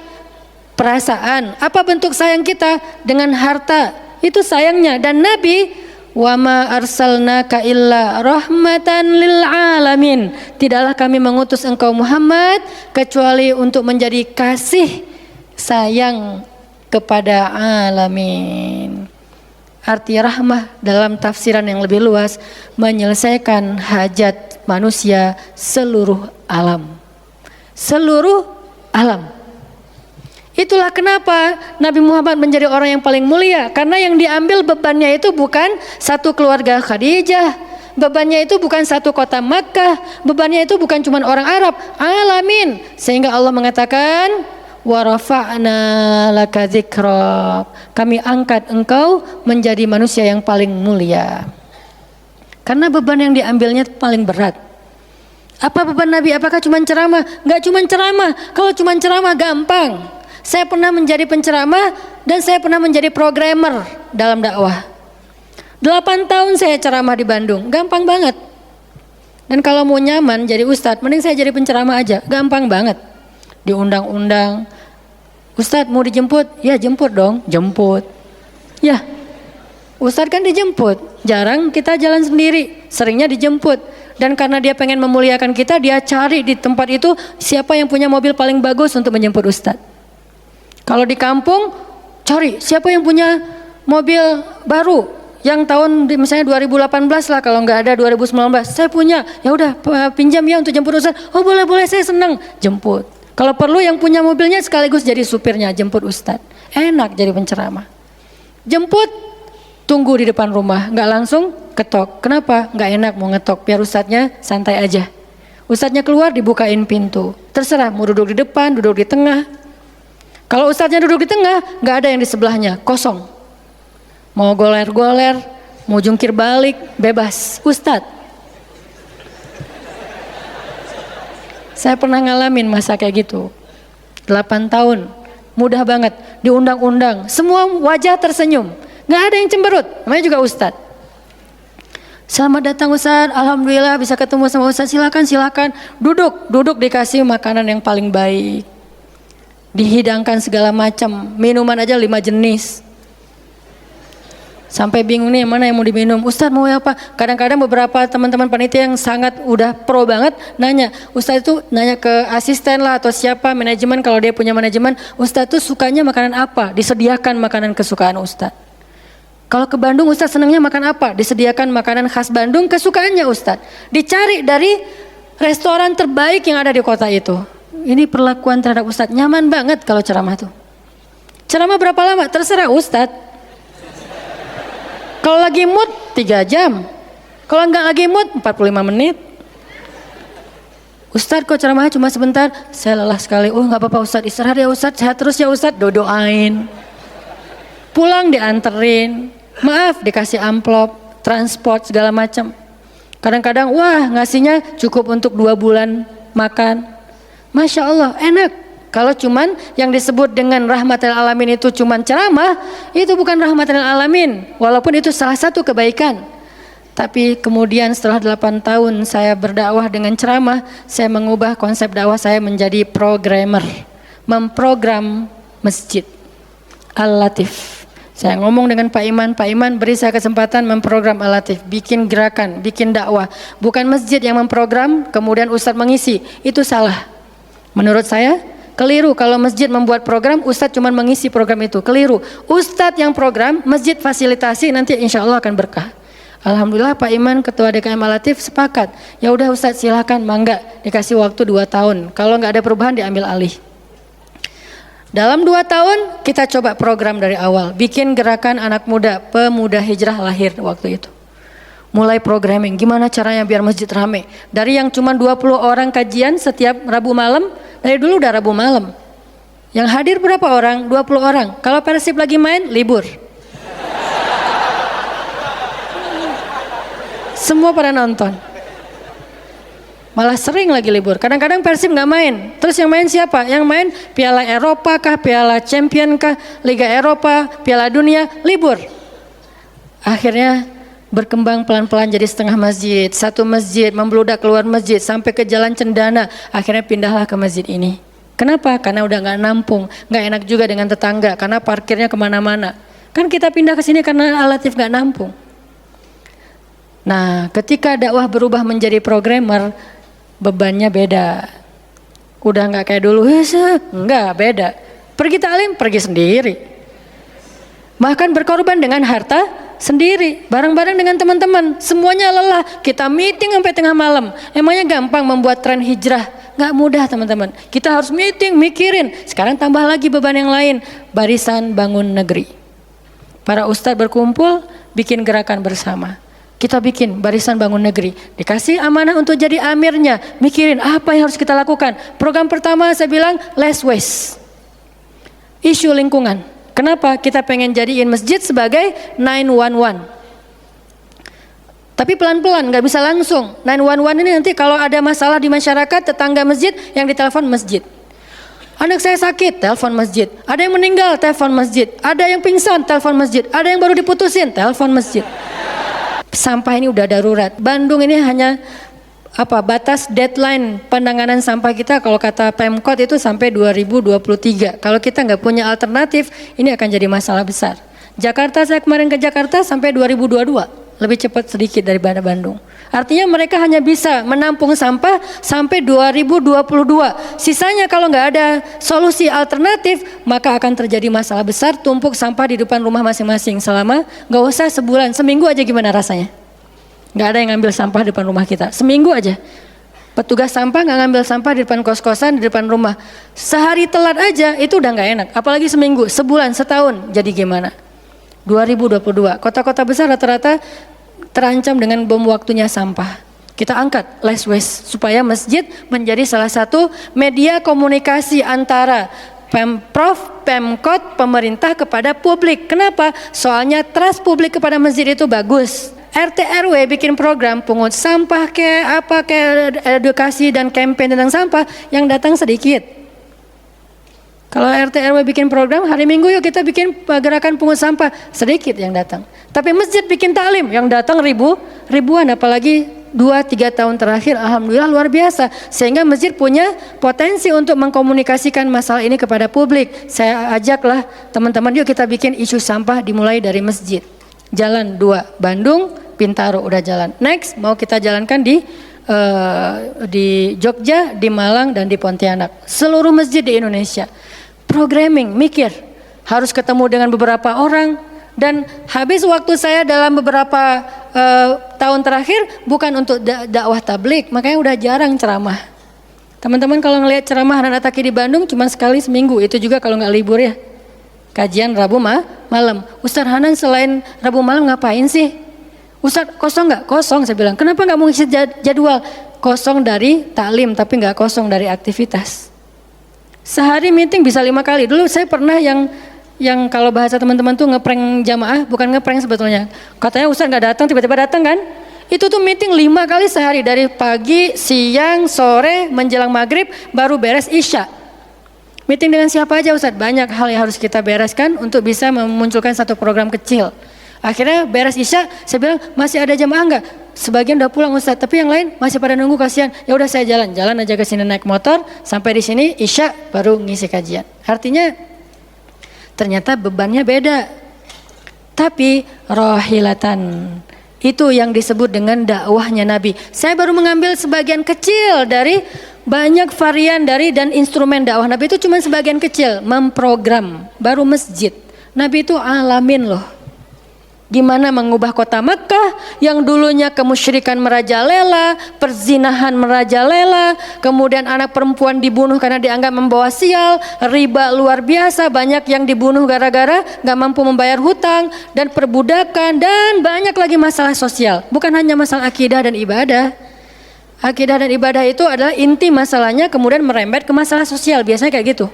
Speaker 1: Perasaan. Apa bentuk sayang kita? Dengan harta. Itu sayangnya. Dan Nabi, wa ma arsalnaka illa rahmatan lil alamin. Tidaklah kami mengutus engkau Muhammad kecuali untuk menjadi kasih sayang kepada alamin. Arti rahmah dalam tafsiran yang lebih luas menyelesaikan hajat manusia seluruh alam. Seluruh alam. Itulah kenapa Nabi Muhammad menjadi orang yang paling mulia, karena yang diambil bebannya itu bukan satu keluarga Khadijah, bebannya itu bukan satu kota Makkah, bebannya itu bukan cuma orang Arab, alamin. Sehingga Allah mengatakan wa rafa'na laka dzikrak. Kami angkat engkau menjadi manusia yang paling mulia. Karena beban yang diambilnya paling berat. Apa beban Nabi? Apakah cuma ceramah? Enggak cuma ceramah. Kalau cuma ceramah gampang. Saya pernah menjadi penceramah dan saya pernah menjadi programmer dalam dakwah. 8 tahun saya ceramah di Bandung, gampang banget. Dan kalau mau nyaman jadi ustadz, mending saya jadi penceramah aja, gampang banget. Diundang-undang, ustadz mau dijemput? Ya jemput dong, jemput. Ya, ustadz kan dijemput, jarang kita jalan sendiri, seringnya dijemput. Dan karena dia pengen memuliakan kita, dia cari di tempat itu siapa yang punya mobil paling bagus untuk menjemput ustadz. Kalau di kampung, cari siapa yang punya mobil baru yang tahun misalnya 2018 lah, kalau nggak ada 2019. Saya punya, ya udah pinjam ya untuk jemput ustaz. Oh boleh saya senang jemput. Kalau perlu yang punya mobilnya sekaligus jadi supirnya jemput ustaz. Enak jadi penceramah. Jemput, tunggu di depan rumah, nggak langsung ketok. Kenapa? Nggak enak mau ngetok, biar ustaznya santai aja. Ustaznya keluar dibukain pintu. Terserah mau duduk di depan, duduk di tengah. Kalau ustadznya duduk di tengah, nggak ada yang di sebelahnya, kosong. Mau goler-goler, mau jungkir balik, bebas. Ustadz. Saya pernah ngalamin masa kayak gitu. 8 tahun, mudah banget. Diundang-undang, semua wajah tersenyum. Nggak ada yang cemberut, namanya juga ustadz. Selamat datang Ustadz, alhamdulillah bisa ketemu sama Ustadz, silakan. Duduk dikasih makanan yang paling baik. Dihidangkan segala macam, minuman aja 5 jenis. Sampai bingung nih mana yang mau diminum. Ustadz mau apa? Kadang-kadang beberapa teman-teman panitia yang sangat udah pro banget nanya. Ustadz itu nanya ke asisten lah atau siapa manajemen, kalau dia punya manajemen. Ustadz itu sukanya makanan apa? Disediakan makanan kesukaan Ustadz. Kalau ke Bandung Ustadz senangnya makan apa? Disediakan makanan khas Bandung kesukaannya Ustadz. Dicari dari restoran terbaik yang ada di kota itu. Ini perlakuan terhadap ustadz, nyaman banget kalau ceramah tuh. Ceramah berapa lama? Terserah ustadz. Kalau lagi mood 3 jam. Kalau enggak lagi mood 45 menit. Ustadz kok ceramahnya cuma sebentar? Saya lelah sekali. Oh enggak apa-apa ustadz, istirahat ya ustadz, sehat terus ya ustadz, doain. Pulang dianterin. Maaf dikasih amplop, transport segala macam. Kadang-kadang wah ngasihnya cukup untuk 2 bulan makan. Masya Allah enak. Kalau cuman yang disebut dengan rahmatil alamin itu cuman ceramah, itu bukan rahmatil alamin. Walaupun itu salah satu kebaikan. Tapi kemudian setelah 8 tahun saya berdakwah dengan ceramah, saya mengubah konsep dakwah saya menjadi programmer. Memprogram masjid. Al-Latif. Saya ngomong dengan Pak Iman beri saya kesempatan memprogram Al-Latif. Bikin gerakan, bikin dakwah. Bukan masjid yang memprogram, kemudian ustadz mengisi. Itu salah. Menurut saya keliru kalau masjid membuat program, ustadz cuma mengisi program itu. Keliru. Ustadz yang program, masjid fasilitasi, nanti insya Allah akan berkah. Alhamdulillah Pak Iman Ketua DKM Al-Latif sepakat. Ya udah Ustadz silakan, mangga, dikasih waktu 2 tahun. Kalau nggak ada perubahan diambil alih. Dalam 2 tahun kita coba program dari awal, bikin gerakan anak muda, pemuda hijrah lahir waktu itu. Mulai programming, gimana caranya biar masjid rame. Dari yang cuma 20 orang kajian setiap Rabu malam, dari dulu udah Rabu malam. Yang hadir berapa orang? 20 orang. Kalau Persib lagi main, libur. Semua pada nonton. Malah sering lagi libur. Kadang-kadang Persib nggak main. Terus yang main siapa? Yang main Piala Eropa kah, Piala Champion kah, Liga Eropa, Piala Dunia, libur. Akhirnya berkembang pelan-pelan jadi setengah masjid, satu masjid, membludak keluar masjid sampai ke Jalan Cendana. Akhirnya pindahlah ke masjid ini. Kenapa? Karena udah nggak nampung, nggak enak juga dengan tetangga karena parkirnya kemana-mana. Kan kita pindah ke sini karena Al-Latif nggak nampung. Nah, ketika dakwah berubah menjadi programmer, bebannya beda. Udah nggak kayak dulu, enggak, beda. Pergi taklim, pergi sendiri. Bahkan berkorban dengan harta sendiri, bareng-bareng dengan teman-teman. Semuanya lelah, kita meeting sampai tengah malam. Emangnya gampang membuat tren hijrah? Nggak mudah teman-teman. Kita harus meeting, mikirin. Sekarang tambah lagi beban yang lain, Barisan Bangun Negeri. Para ustadz berkumpul, bikin gerakan bersama. Kita bikin Barisan Bangun Negeri, dikasih amanah untuk jadi amirnya, mikirin apa yang harus kita lakukan. Program pertama saya bilang less waste, isu lingkungan. Kenapa? Kita pengen jadiin masjid sebagai 911. Tapi pelan-pelan, nggak bisa langsung. 911 ini nanti kalau ada masalah di masyarakat, tetangga masjid yang ditelepon masjid. Anak saya sakit, telepon masjid. Ada yang meninggal, telepon masjid. Ada yang pingsan, telepon masjid. Ada yang baru diputusin, telepon masjid. Sampah ini udah darurat. Bandung ini hanya batas deadline penanganan sampah kita kalau kata Pemkot itu sampai 2023. Kalau kita nggak punya alternatif, ini akan jadi masalah besar. Jakarta, saya kemarin ke Jakarta sampai 2022, lebih cepat sedikit daripada Bandung. Artinya mereka hanya bisa menampung sampah sampai 2022. Sisanya kalau nggak ada solusi alternatif, maka akan terjadi masalah besar, tumpuk sampah di depan rumah masing-masing selama nggak usah sebulan, seminggu aja gimana rasanya? Nggak ada yang ngambil sampah di depan rumah kita, seminggu aja. Petugas sampah nggak ngambil sampah di depan kos-kosan, di depan rumah. Sehari telat aja itu udah nggak enak, apalagi seminggu, sebulan, setahun, jadi gimana? 2022, kota-kota besar rata-rata terancam dengan bom waktunya sampah. Kita angkat less waste supaya masjid menjadi salah satu media komunikasi antara Pemprov, Pemkot, pemerintah kepada publik. Kenapa? Soalnya trust publik kepada masjid itu bagus. RT RW bikin program pungut sampah edukasi dan campaign tentang sampah, yang datang sedikit. Kalau RT RW bikin program, hari Minggu yuk kita bikin gerakan pungut sampah, sedikit yang datang. Tapi masjid bikin taklim, yang datang ribuan, apalagi 2-3 tahun terakhir, alhamdulillah luar biasa. Sehingga masjid punya potensi untuk mengkomunikasikan masalah ini kepada publik. Saya ajaklah teman-teman, yuk kita bikin isu sampah dimulai dari masjid. Jalan 2, Bandung, Bintaro udah jalan. Next mau kita jalankan di Jogja, di Malang, dan di Pontianak. Seluruh masjid di Indonesia. Programming, mikir, harus ketemu dengan beberapa orang, dan habis waktu saya dalam beberapa tahun terakhir bukan untuk dakwah tablik, makanya udah jarang ceramah. Teman-teman kalau ngelihat ceramah Hanan Attaqi di Bandung cuma sekali seminggu, itu juga kalau nggak libur ya. Kajian Rabu malam. Ustaz Hanan selain Rabu malam ngapain sih? Ustaz kosong nggak? Kosong, saya bilang. Kenapa nggak mau ngisi jadwal? Kosong dari taklim tapi nggak kosong dari aktivitas. Sehari meeting bisa 5 kali. Dulu saya pernah yang kalau bahasa teman-teman tuh ngeprank jamaah, bukan ngeprank sebetulnya. Katanya Ustaz nggak datang, tiba-tiba datang kan? Itu tuh meeting 5 kali sehari, dari pagi, siang, sore, menjelang maghrib, baru beres isya. Meeting dengan siapa aja Ustaz? Banyak hal yang harus kita bereskan untuk bisa memunculkan satu program kecil. Akhirnya beres isya, saya bilang masih ada jamaah enggak? Sebagian udah pulang Ustaz, tapi yang lain masih pada nunggu, kasihan. Ya udah saya jalan aja ke sini naik motor, sampai di sini isya baru ngisi kajian. Artinya ternyata bebannya beda. Tapi rohilatan itu yang disebut dengan dakwahnya Nabi. Saya baru mengambil sebagian kecil dari banyak varian dari dan instrumen dakwah Nabi, itu cuma sebagian kecil, memprogram baru masjid. Nabi itu alamin loh. Gimana mengubah kota Mekah yang dulunya kemusyrikan merajalela, perzinahan merajalela, kemudian anak perempuan dibunuh karena dianggap membawa sial, riba luar biasa, banyak yang dibunuh gara-gara gak mampu membayar hutang, dan perbudakan, dan banyak lagi masalah sosial. Bukan hanya masalah akidah dan ibadah. Akidah dan ibadah itu adalah inti masalahnya, kemudian merembet ke masalah sosial, biasanya kayak gitu.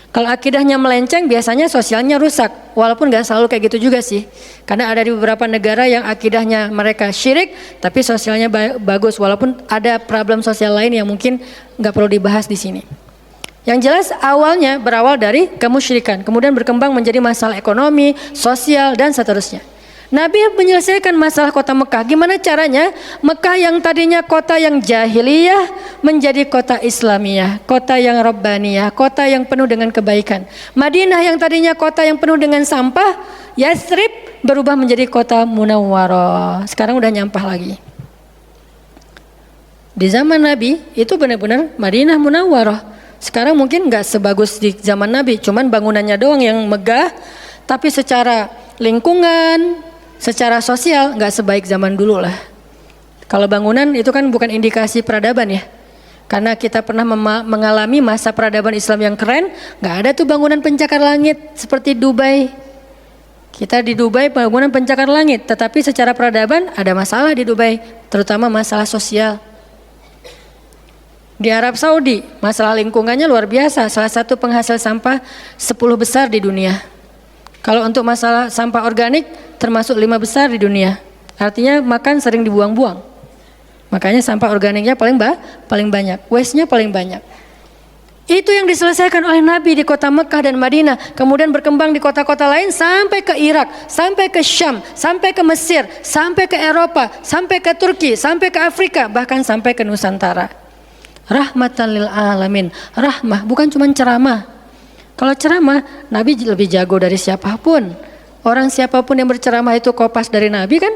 Speaker 1: Kalau akidahnya melenceng, biasanya sosialnya rusak. Walaupun gak selalu kayak gitu juga sih. Karena ada di beberapa negara yang akidahnya mereka syirik, tapi sosialnya bagus. Walaupun ada problem sosial lain yang mungkin gak perlu dibahas di sini. Yang jelas awalnya berawal dari kemusyrikan, kemudian berkembang menjadi masalah ekonomi, sosial, dan seterusnya. Nabi menyelesaikan masalah kota Mekah. Gimana caranya? Mekah yang tadinya kota yang jahiliyah menjadi kota Islamiyah, kota yang Rabbaniyah, kota yang penuh dengan kebaikan. Madinah yang tadinya kota yang penuh dengan sampah, Yathrib berubah menjadi kota Munawwarah. Sekarang udah nyampah lagi. Di zaman Nabi itu benar-benar Madinah Munawwarah. Sekarang mungkin nggak sebagus di zaman Nabi, cuman bangunannya doang yang megah, tapi secara lingkungan, secara sosial nggak sebaik zaman dulu lah. Kalau bangunan itu kan bukan indikasi peradaban ya. Karena kita pernah mengalami masa peradaban Islam yang keren, nggak ada tuh bangunan pencakar langit seperti Dubai. Kita di Dubai bangunan pencakar langit, tetapi secara peradaban ada masalah di Dubai, terutama masalah sosial. Di Arab Saudi masalah lingkungannya luar biasa, salah satu penghasil sampah 10 besar di dunia. Kalau untuk masalah sampah organik termasuk 5 besar di dunia. Artinya makan sering dibuang-buang. Makanya sampah organiknya paling banyak, waste-nya paling banyak. Itu yang diselesaikan oleh Nabi di kota Mekah dan Madinah, kemudian berkembang di kota-kota lain sampai ke Irak, sampai ke Syam, sampai ke Mesir, sampai ke Eropa, sampai ke Turki, sampai ke Afrika, bahkan sampai ke Nusantara. Rahmatan lil alamin. Rahmah bukan cuma ceramah. Kalau ceramah, Nabi lebih jago dari siapapun. Orang siapapun yang berceramah itu kopas dari Nabi kan?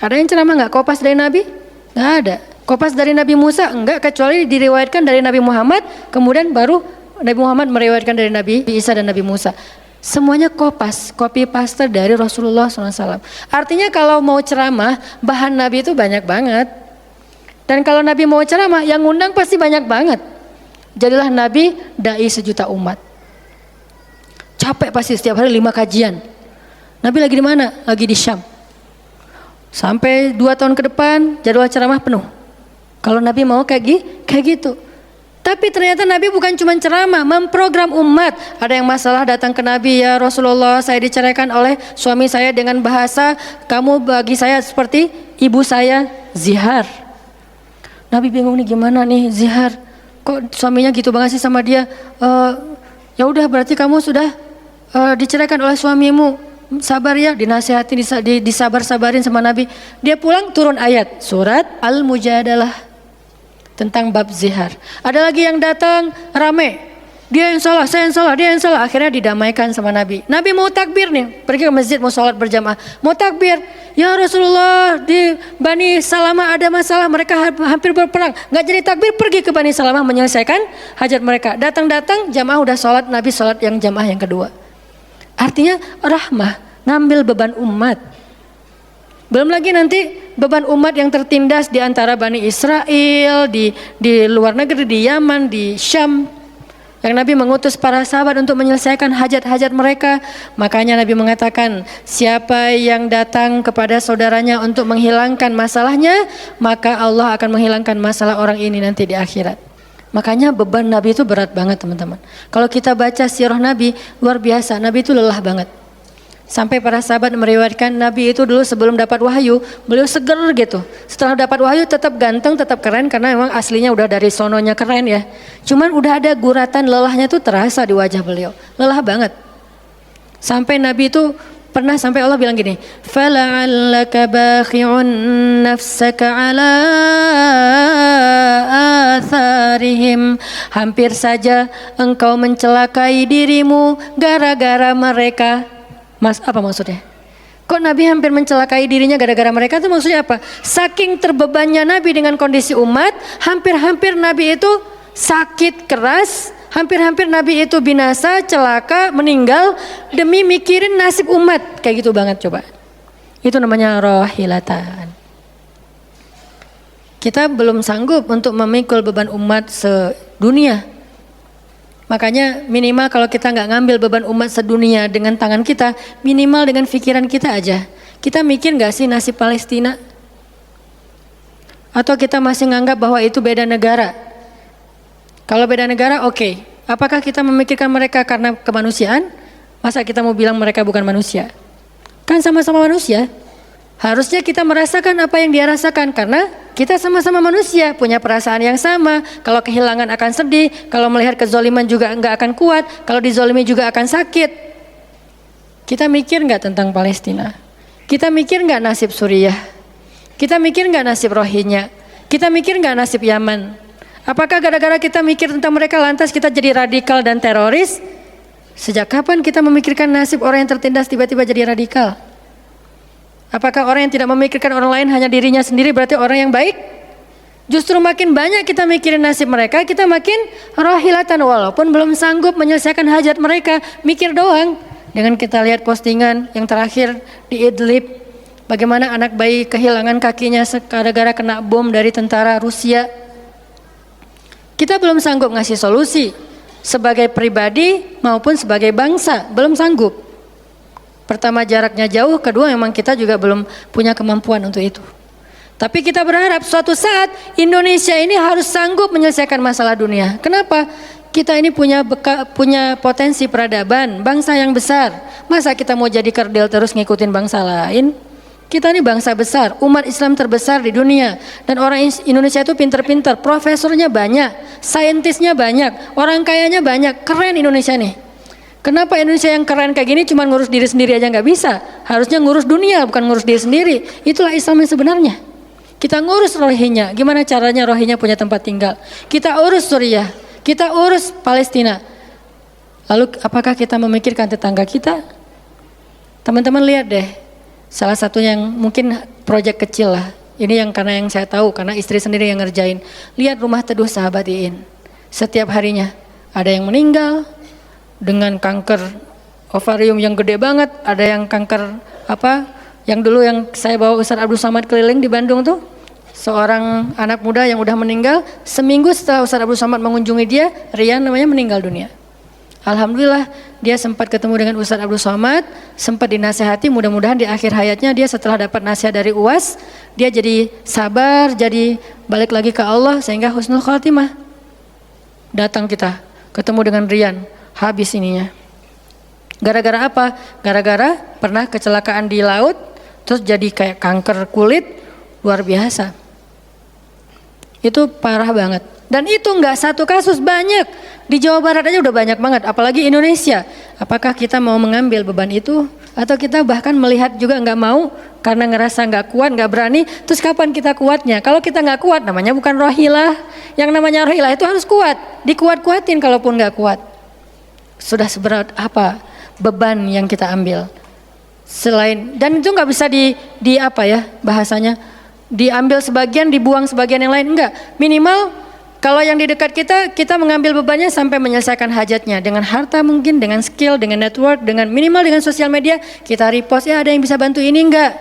Speaker 1: Ada yang ceramah nggak kopas dari Nabi? Nggak ada. Kopas dari Nabi Musa? Enggak, kecuali diriwayatkan dari Nabi Muhammad, kemudian baru Nabi Muhammad meriwayatkan dari Nabi Isa dan Nabi Musa. Semuanya kopas, copy paste dari Rasulullah SAW. Artinya kalau mau ceramah, bahan Nabi itu banyak banget. Dan kalau Nabi mau ceramah, yang ngundang pasti banyak banget. Jadilah Nabi dai sejuta umat. Capek pasti setiap hari 5 kajian. Nabi lagi di mana? Lagi di Syam. Sampai 2 tahun ke depan jadwal ceramah penuh. Kalau Nabi mau kayak gitu. Tapi ternyata Nabi bukan cuma ceramah, memprogram umat. Ada yang masalah datang ke Nabi, ya Rasulullah, saya diceraikan oleh suami saya dengan bahasa kamu bagi saya seperti ibu saya, zihar. Nabi bingung nih, gimana nih zihar? Kok suaminya gitu banget sih sama dia? Ya udah, berarti kamu sudah diceraikan oleh suamimu. Sabar ya, dinasihati, disabar-sabarin sama Nabi. Dia pulang turun ayat surat Al-Mujadalah tentang bab zihar. Ada lagi yang datang rame. Dia yang salah, saya yang salah, dia yang salah. Akhirnya didamaikan sama Nabi. Nabi mau takbir nih, pergi ke masjid mau sholat berjamaah. Mau takbir, ya Rasulullah, di Bani Salamah ada masalah, mereka hampir berperang. Gak jadi takbir, pergi ke Bani Salamah menyelesaikan hajat mereka. Datang-datang jamaah udah sholat, Nabi sholat yang jamaah yang kedua. Artinya rahmah, ngambil beban umat. Belum lagi nanti beban umat yang tertindas di antara Bani Israel, di luar negeri, di Yaman, di Syam. Yang Nabi mengutus para sahabat untuk menyelesaikan hajat-hajat mereka. Makanya Nabi mengatakan, siapa yang datang kepada saudaranya untuk menghilangkan masalahnya, maka Allah akan menghilangkan masalah orang ini nanti di akhirat. Makanya beban Nabi itu berat banget teman-teman. Kalau kita baca sirah Nabi, luar biasa, Nabi itu lelah banget. Sampai para sahabat meriwayatkan Nabi itu dulu sebelum dapat wahyu, beliau seger gitu. Setelah dapat wahyu tetap ganteng, tetap keren, karena memang aslinya udah dari sononya keren ya. Cuman udah ada guratan lelahnya tuh terasa di wajah beliau. Lelah banget. Sampai Nabi itu pernah sampai Allah bilang gini, "Fala'allaka bakhi'un nafsaka 'ala atharihim." Hampir saja engkau mencelakai dirimu gara-gara mereka. Mas, apa maksudnya? Kok Nabi hampir mencelakai dirinya gara-gara mereka, itu maksudnya apa? Saking terbebannya Nabi dengan kondisi umat, hampir-hampir Nabi itu sakit keras, hampir-hampir Nabi itu binasa, celaka, meninggal demi mikirin nasib umat. Kayak gitu banget coba. Itu namanya rohilatan. Kita belum sanggup untuk memikul beban umat sedunia. Makanya minimal kalau kita nggak ngambil beban umat sedunia dengan tangan kita, minimal dengan pikiran kita aja. Kita mikir nggak sih nasib Palestina? Atau kita masih nganggap bahwa itu beda negara? Kalau beda negara oke. Apakah kita memikirkan mereka karena kemanusiaan? Masa kita mau bilang mereka bukan manusia? Kan sama-sama manusia. Harusnya kita merasakan apa yang dia rasakan karena kita sama-sama manusia, punya perasaan yang sama. Kalau kehilangan akan sedih, kalau melihat kezoliman juga nggak akan kuat, kalau dizolimi juga akan sakit. Kita mikir nggak tentang Palestina? Kita mikir nggak nasib Suriah? Kita mikir nggak nasib Rohingya? Kita mikir nggak nasib Yaman? Apakah gara-gara kita mikir tentang mereka lantas kita jadi radikal dan teroris? Sejak kapan kita memikirkan nasib orang yang tertindas tiba-tiba jadi radikal? Apakah orang yang tidak memikirkan orang lain hanya dirinya sendiri berarti orang yang baik? Justru makin banyak kita mikirin nasib mereka, kita makin rohilatan walaupun belum sanggup menyelesaikan hajat mereka, mikir doang. Dengan kita lihat postingan yang terakhir di Idlib, bagaimana anak bayi kehilangan kakinya gara-gara kena bom dari tentara Rusia. Kita belum sanggup ngasih solusi sebagai pribadi maupun sebagai bangsa, belum sanggup. Pertama jaraknya jauh, kedua memang kita juga belum punya kemampuan untuk itu. Tapi kita berharap suatu saat Indonesia ini harus sanggup menyelesaikan masalah dunia. Kenapa? Kita ini punya potensi peradaban, bangsa yang besar. Masa kita mau jadi kerdil terus ngikutin bangsa lain? Kita ini bangsa besar, umat Islam terbesar di dunia. Dan orang Indonesia itu pinter-pinter, profesornya banyak, saintisnya banyak, orang kayanya banyak, keren Indonesia nih. Kenapa Indonesia yang keren kayak gini cuma ngurus diri sendiri aja nggak bisa? Harusnya ngurus dunia bukan ngurus diri sendiri. Itulah Islam yang sebenarnya. Kita ngurus Rohingya, gimana caranya Rohingya punya tempat tinggal? Kita urus Suriah, kita urus Palestina. Lalu apakah kita memikirkan tetangga kita? Teman-teman lihat deh, salah satu yang mungkin proyek kecil lah. Ini yang karena yang saya tahu, karena istri sendiri yang ngerjain. Lihat rumah teduh sahabat Iin. Setiap harinya ada yang meninggal dengan kanker ovarium yang gede banget, ada yang kanker yang dulu yang saya bawa Ustaz Abdul Somad keliling di Bandung tuh, seorang anak muda yang udah meninggal, seminggu setelah Ustaz Abdul Somad mengunjungi dia, Rian namanya, meninggal dunia. Alhamdulillah dia sempat ketemu dengan Ustaz Abdul Somad, sempat dinasehati, mudah-mudahan di akhir hayatnya dia setelah dapat nasihat dari UAS, dia jadi sabar, jadi balik lagi ke Allah sehingga husnul khatimah. Datang kita ketemu dengan Rian, habis ininya. Gara-gara apa? Gara-gara pernah kecelakaan di laut, terus jadi kayak kanker kulit, luar biasa. Itu parah banget. Dan itu nggak satu kasus, banyak. Di Jawa Barat aja udah banyak banget, apalagi Indonesia. Apakah kita mau mengambil beban itu? Atau kita bahkan melihat juga nggak mau karena ngerasa nggak kuat, nggak berani. Terus kapan kita kuatnya? Kalau kita nggak kuat, namanya bukan rohilah. Yang namanya rohilah itu harus kuat, dikuat-kuatin kalaupun nggak kuat. Sudah seberat apa beban yang kita ambil selain, dan itu nggak bisa bahasanya diambil sebagian dibuang sebagian yang lain, enggak. Minimal kalau yang di dekat kita mengambil bebannya sampai menyelesaikan hajatnya dengan harta, mungkin dengan skill, dengan network, dengan minimal dengan sosial media kita repost, ya ada yang bisa bantu ini, enggak.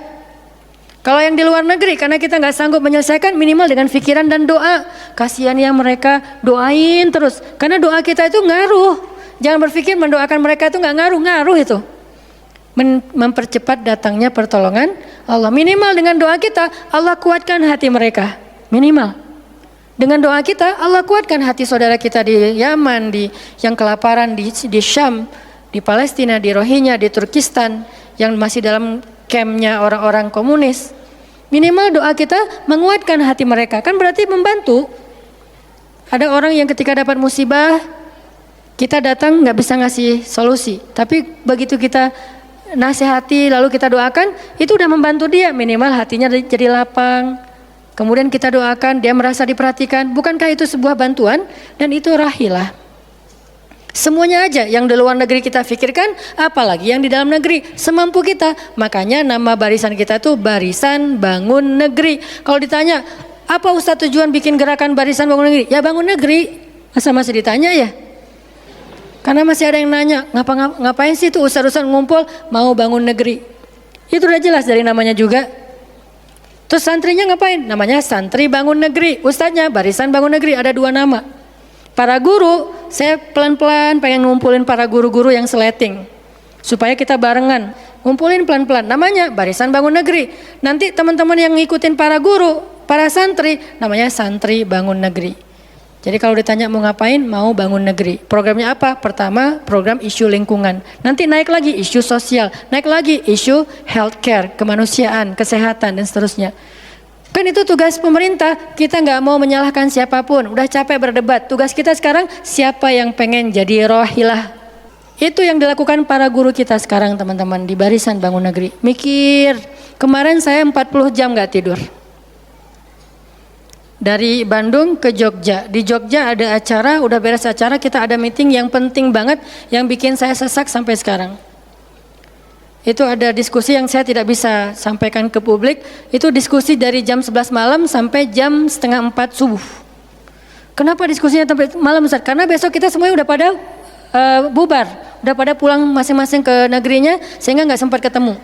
Speaker 1: Kalau yang di luar negeri karena kita nggak sanggup menyelesaikan, minimal dengan pikiran dan doa. Kasihan ya mereka, doain terus karena doa kita itu ngaruh. Jangan berpikir mendoakan mereka itu nggak ngaruh itu. Mempercepat datangnya pertolongan Allah. Minimal dengan doa kita Allah kuatkan hati mereka. Minimal dengan doa kita Allah kuatkan hati saudara kita di Yaman, di yang kelaparan di Syam, di Palestina, di Rohingya, di Turkistan yang masih dalam campnya orang-orang komunis. Minimal doa kita menguatkan hati mereka, kan berarti membantu. Ada orang yang ketika dapat musibah kita datang nggak bisa ngasih solusi, tapi begitu kita nasihati lalu kita doakan, itu udah membantu dia, minimal hatinya jadi lapang. Kemudian kita doakan, dia merasa diperhatikan. Bukankah itu sebuah bantuan? Dan itu rahilah. Semuanya aja yang di luar negeri kita pikirkan, apalagi yang di dalam negeri, semampu kita. Makanya nama barisan kita tuh Barisan Bangun Negeri. Kalau ditanya, apa Ustaz tujuan bikin gerakan Barisan Bangun Negeri? Ya bangun negeri. Masa masih ditanya ya? Karena masih ada yang nanya, ngapain sih tuh Ustaz-Ustaz ngumpul mau bangun negeri? Itu udah jelas dari namanya juga. Terus santrinya ngapain? Namanya Santri Bangun Negeri. Ustadznya Barisan Bangun Negeri, ada 2 nama. Para guru, saya pelan-pelan pengen ngumpulin para guru-guru yang seleting. Supaya kita barengan, ngumpulin pelan-pelan. Namanya Barisan Bangun Negeri. Nanti teman-teman yang ngikutin para guru, para santri, namanya Santri Bangun Negeri. Jadi kalau ditanya mau ngapain, mau bangun negeri. Programnya apa? Pertama, program isu lingkungan. Nanti naik lagi isu sosial, naik lagi isu healthcare, kemanusiaan, kesehatan dan seterusnya. Kan itu tugas pemerintah, kita nggak mau menyalahkan siapapun. Udah capek berdebat, tugas kita sekarang siapa yang pengen jadi rohilah. Itu yang dilakukan para guru kita sekarang teman-teman di Barisan Bangun Negeri. Mikir, kemarin saya 40 jam nggak tidur. Dari Bandung ke Jogja. Di Jogja ada acara, udah beres acara, kita ada meeting yang penting banget yang bikin saya sesak sampai sekarang. Itu ada diskusi yang saya tidak bisa sampaikan ke publik. Itu diskusi dari jam 11 malam sampai jam setengah 4 subuh. Kenapa diskusinya sampai malam Ustaz? Karena besok kita semuanya udah pada bubar, udah pada pulang masing-masing ke negerinya, sehingga nggak sempat ketemu.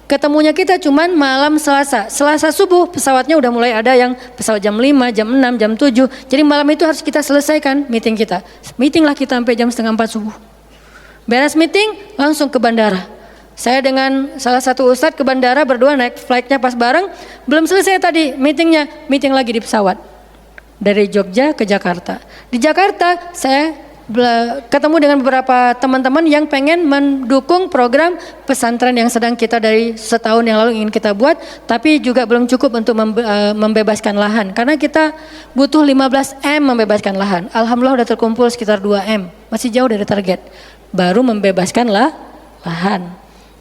Speaker 1: Ketemunya kita cuman malam Selasa. Selasa subuh pesawatnya udah mulai ada yang pesawat jam 5, jam 6, jam 7. Jadi malam itu harus kita selesaikan meeting kita. Meeting lah kita sampai jam setengah 4 subuh. Beres meeting langsung ke bandara. Saya dengan salah satu ustadz ke bandara berdua, naik flightnya pas bareng. Belum selesai tadi meetingnya, meeting lagi di pesawat. Dari Jogja ke Jakarta. Di Jakarta saya ketemu dengan beberapa teman-teman yang pengen mendukung program pesantren yang sedang kita dari setahun yang lalu ingin kita buat, tapi juga belum cukup untuk membebaskan lahan karena kita butuh 15 M membebaskan lahan. Alhamdulillah udah terkumpul sekitar 2 M, masih jauh dari target. Baru membebaskan lahan,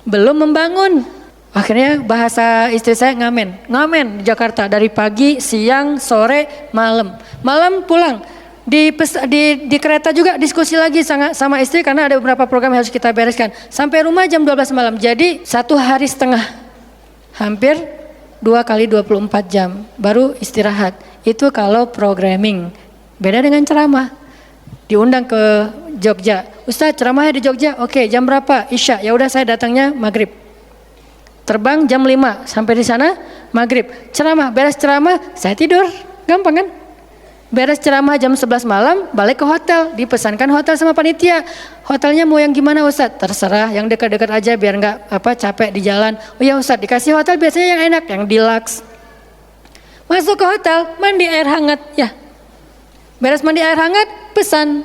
Speaker 1: belum membangun. Akhirnya bahasa istri saya ngamen di Jakarta dari pagi, siang, sore, malam pulang. Di kereta juga diskusi lagi sama istri karena ada beberapa program yang harus kita bereskan. Sampai rumah jam 12 malam. Jadi 1 hari setengah. Hampir 2 kali 24 jam baru istirahat. Itu kalau programming. Beda dengan ceramah. Diundang ke Jogja. Ustaz, ceramahnya di Jogja. Oke, jam berapa? Isya. Ya udah saya datangnya maghrib. Terbang jam 5 sampai di sana maghrib. Ceramah, beres ceramah saya tidur. Gampang kan? Beres ceramah jam 11 malam, balik ke hotel, dipesankan hotel sama panitia. Hotelnya mau yang gimana Ustadz? Terserah, yang dekat-dekat aja biar nggak capek di jalan. Oh ya Ustadz, dikasih hotel biasanya yang enak, yang deluxe. Masuk ke hotel, mandi air hangat, ya. Beres mandi air hangat, pesan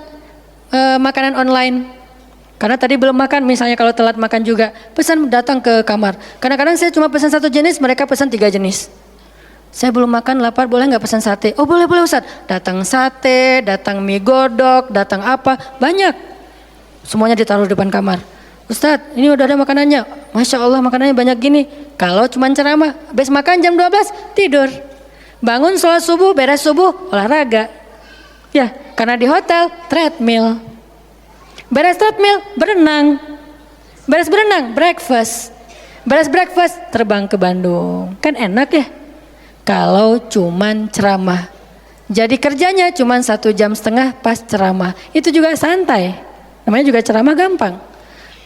Speaker 1: makanan online. Karena tadi belum makan, misalnya kalau telat makan juga, pesan datang ke kamar. Kadang-kadang saya cuma pesan 1 jenis, mereka pesan 3 jenis. Saya belum makan, lapar, boleh nggak pesan sate? Oh boleh Ustaz. Datang sate, datang mie godok, datang apa, banyak. Semuanya ditaruh di depan kamar. Ustaz, ini udah ada makanannya. Masya Allah makanannya banyak gini. Kalau cuma ceramah, habis makan jam 12, tidur. Bangun sholat subuh, beres subuh, olahraga. Ya, karena di hotel, treadmill. Beres treadmill, berenang. Beres berenang, breakfast. Beres breakfast, terbang ke Bandung. Kan enak ya? Kalau cuman ceramah. Jadi kerjanya cuman 1,5 jam pas ceramah. Itu juga santai. Namanya juga ceramah gampang.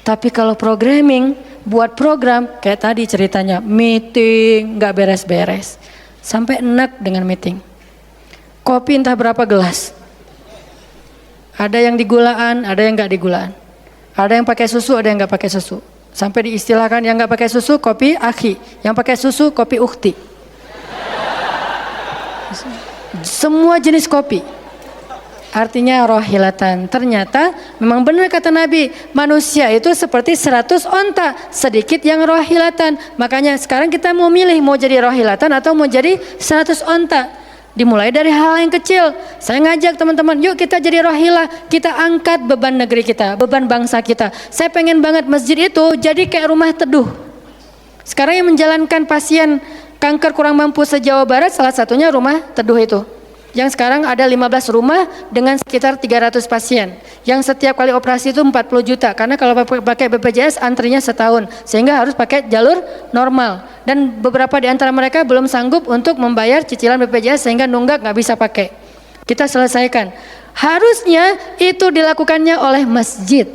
Speaker 1: Tapi kalau programming, buat program kayak tadi ceritanya, meeting gak beres-beres. Sampai enak dengan meeting. Kopi entah berapa gelas. Ada yang digulaan, ada yang gak digulaan. Ada yang pakai susu, ada yang gak pakai susu. Sampai diistilahkan yang gak pakai susu kopi akhi, yang pakai susu kopi ukhti. Semua jenis kopi. Artinya rohilatan. Ternyata memang benar kata Nabi, manusia itu seperti 100 onta, sedikit yang rohilatan. Makanya sekarang kita mau milih mau jadi rohilatan atau mau jadi 100 onta. Dimulai dari hal yang kecil. Saya ngajak teman-teman, yuk kita jadi rohilah, kita angkat beban negeri kita, beban bangsa kita. Saya pengen banget masjid itu jadi kayak rumah teduh. Sekarang yang menjalankan pasien kanker kurang mampu se-Jawa Barat salah satunya rumah teduh itu. Yang sekarang ada 15 rumah dengan sekitar 300 pasien. Yang setiap kali operasi itu 40 juta. Karena kalau pakai BPJS antrinya setahun. Sehingga harus pakai jalur normal. Dan beberapa di antara mereka belum sanggup untuk membayar cicilan BPJS sehingga nunggak nggak bisa pakai. Kita selesaikan. Harusnya itu dilakukannya oleh masjid.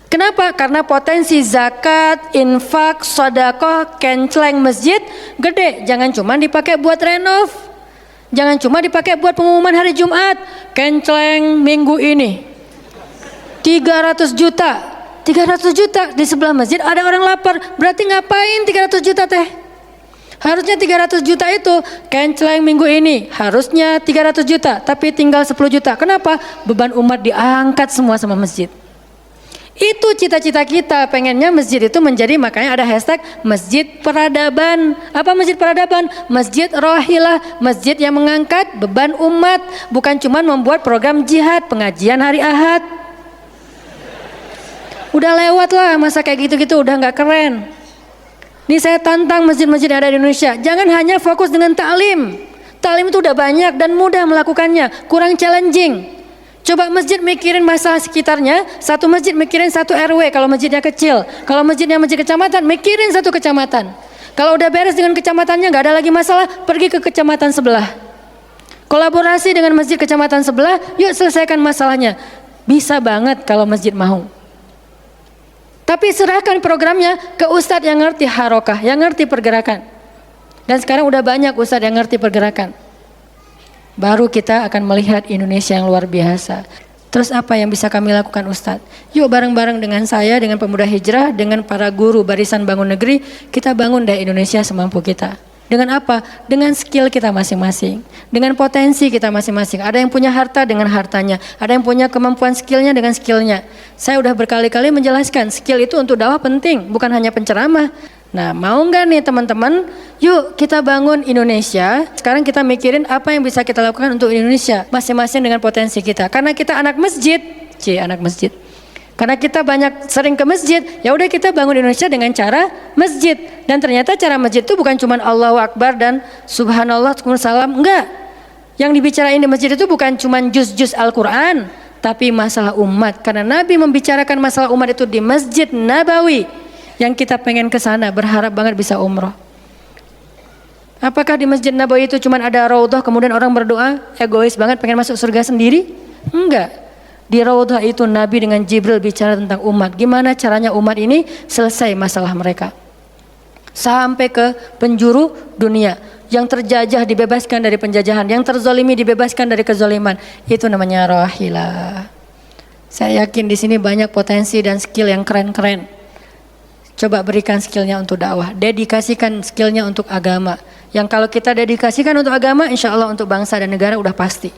Speaker 1: Kenapa? Karena potensi zakat, infak, sedekah, kenceleng masjid gede. Jangan cuma dipakai buat renov. Jangan cuma dipakai buat pengumuman hari Jumat. Kenceleng minggu ini 300 juta. 300 juta di sebelah masjid ada orang lapar. Berarti ngapain 300 juta teh? Harusnya 300 juta itu kenceleng minggu ini. Harusnya 300 juta. Tapi tinggal 10 juta. Kenapa? Beban umat diangkat semua sama masjid. Itu cita-cita kita, pengennya masjid itu menjadi, makanya ada hashtag masjid peradaban. Apa masjid peradaban? Masjid rohilah, masjid yang mengangkat beban umat, bukan cuma membuat program jihad, pengajian hari Ahad. Udah lewat lah masa kayak gitu-gitu, udah nggak keren. Ini saya tantang masjid-masjid yang ada di Indonesia, jangan hanya fokus dengan taklim. Taklim itu udah banyak dan mudah melakukannya, kurang challenging. Coba masjid mikirin masalah sekitarnya, satu masjid mikirin satu RW kalau masjidnya kecil. Kalau masjidnya masjid kecamatan, mikirin satu kecamatan. Kalau udah beres dengan kecamatannya, nggak ada lagi masalah, pergi ke kecamatan sebelah. Kolaborasi dengan masjid kecamatan sebelah, yuk selesaikan masalahnya. Bisa banget kalau masjid mau. Tapi serahkan programnya ke ustadz yang ngerti harokah, yang ngerti pergerakan. Dan sekarang udah banyak ustadz yang ngerti pergerakan. Baru kita akan melihat Indonesia yang luar biasa. Terus apa yang bisa kami lakukan Ustadz? Yuk bareng-bareng dengan saya, dengan pemuda hijrah, dengan para guru barisan bangun negeri, kita bangun deh Indonesia semampu kita. Dengan apa? Dengan skill kita masing-masing, dengan potensi kita masing-masing. Ada yang punya harta dengan hartanya, ada yang punya kemampuan skillnya dengan skillnya. Saya udah berkali-kali menjelaskan, skill itu untuk dakwah penting, bukan hanya penceramah. Nah, mau nggak nih teman-teman? Yuk kita bangun Indonesia. Sekarang kita mikirin apa yang bisa kita lakukan untuk Indonesia, masing-masing dengan potensi kita. Karena kita anak masjid, anak masjid. Karena kita banyak sering ke masjid, ya udah kita bangun Indonesia dengan cara masjid. Dan ternyata cara masjid itu bukan cuma Allahu Akbar dan Subhanallah, salam, enggak. Yang dibicarain di masjid itu bukan cuma juz-juz Al-Quran, tapi masalah umat. Karena Nabi membicarakan masalah umat itu di Masjid Nabawi. Yang kita pengen ke sana, berharap banget bisa umroh. Apakah di Masjid Nabawi itu cuma ada raudhah kemudian orang berdoa egois banget pengen masuk surga sendiri? Enggak. Di raudhah itu Nabi dengan Jibril bicara tentang umat. Gimana caranya umat ini selesai masalah mereka. Sampai ke penjuru dunia. Yang terjajah dibebaskan dari penjajahan, yang terzolimi dibebaskan dari kezoliman. Itu namanya rahilah. Saya yakin di sini banyak potensi dan skill yang keren-keren. Coba berikan skillnya untuk dakwah, dedikasikan skillnya untuk agama. Yang kalau kita dedikasikan untuk agama, insya Allah untuk bangsa dan negara udah pasti.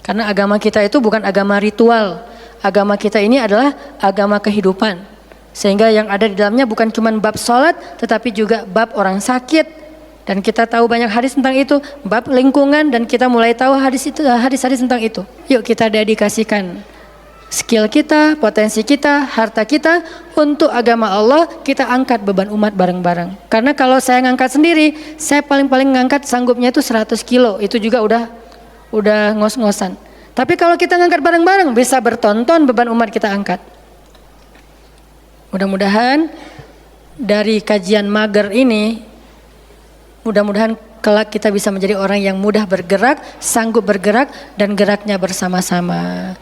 Speaker 1: Karena agama kita itu bukan agama ritual. Agama kita ini adalah agama kehidupan. Sehingga yang ada di dalamnya bukan cuma bab sholat, tetapi juga bab orang sakit. Dan kita tahu banyak hadis tentang itu, bab lingkungan, dan kita mulai tahu hadis-hadis tentang itu. Yuk kita dedikasikan skill kita, potensi kita, harta kita untuk agama Allah, kita angkat beban umat bareng-bareng. Karena kalau saya ngangkat sendiri, saya paling-paling ngangkat sanggupnya itu 100 kilo, itu juga udah ngos-ngosan. Tapi kalau kita ngangkat bareng-bareng, bisa bertonton beban umat kita angkat. Mudah-mudahan dari kajian mager ini, mudah-mudahan kelak kita bisa menjadi orang yang mudah bergerak, sanggup bergerak, dan geraknya bersama-sama.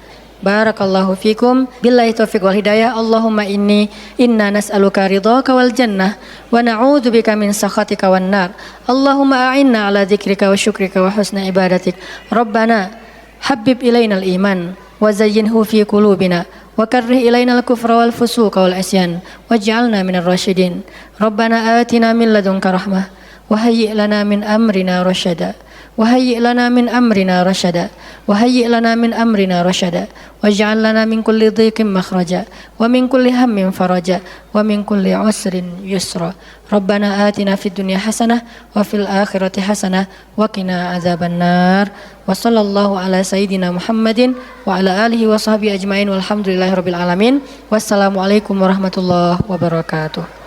Speaker 1: Barakallahu fikum, billahi taufiq wal hidayah. Allahumma inna nas'aluka ridhaka wal jannah wa na'udzubika min sakhatika wan nar. Allahumma a'inna ala dzikrika wa syukrika wa husna ibadatik. Rabbana habbib ilainal iman wa zayyinhu fi qulubina wa karrih ilainal kufra wal fusuqa wal isyan waj'alna minar rasyidin. Rabbana atina min ladunka rahmah wa hayyi' lana min amrina rasyada. وهيئ لنا من أمرنا رشدا وهيئ لنا من أمرنا رشدا واجعل لنا من كل ضيق مخرجا ومن كل هم فرجا ومن كل عسر يسرا ربنا آتنا في الدنيا حسنة وفي الآخرة حسنة وقنا عذاب النار وصلى الله على سيدنا محمد وعلى آله وصحبه أجمعين والحمد لله رب العالمين والسلام عليكم ورحمة الله وبركاته.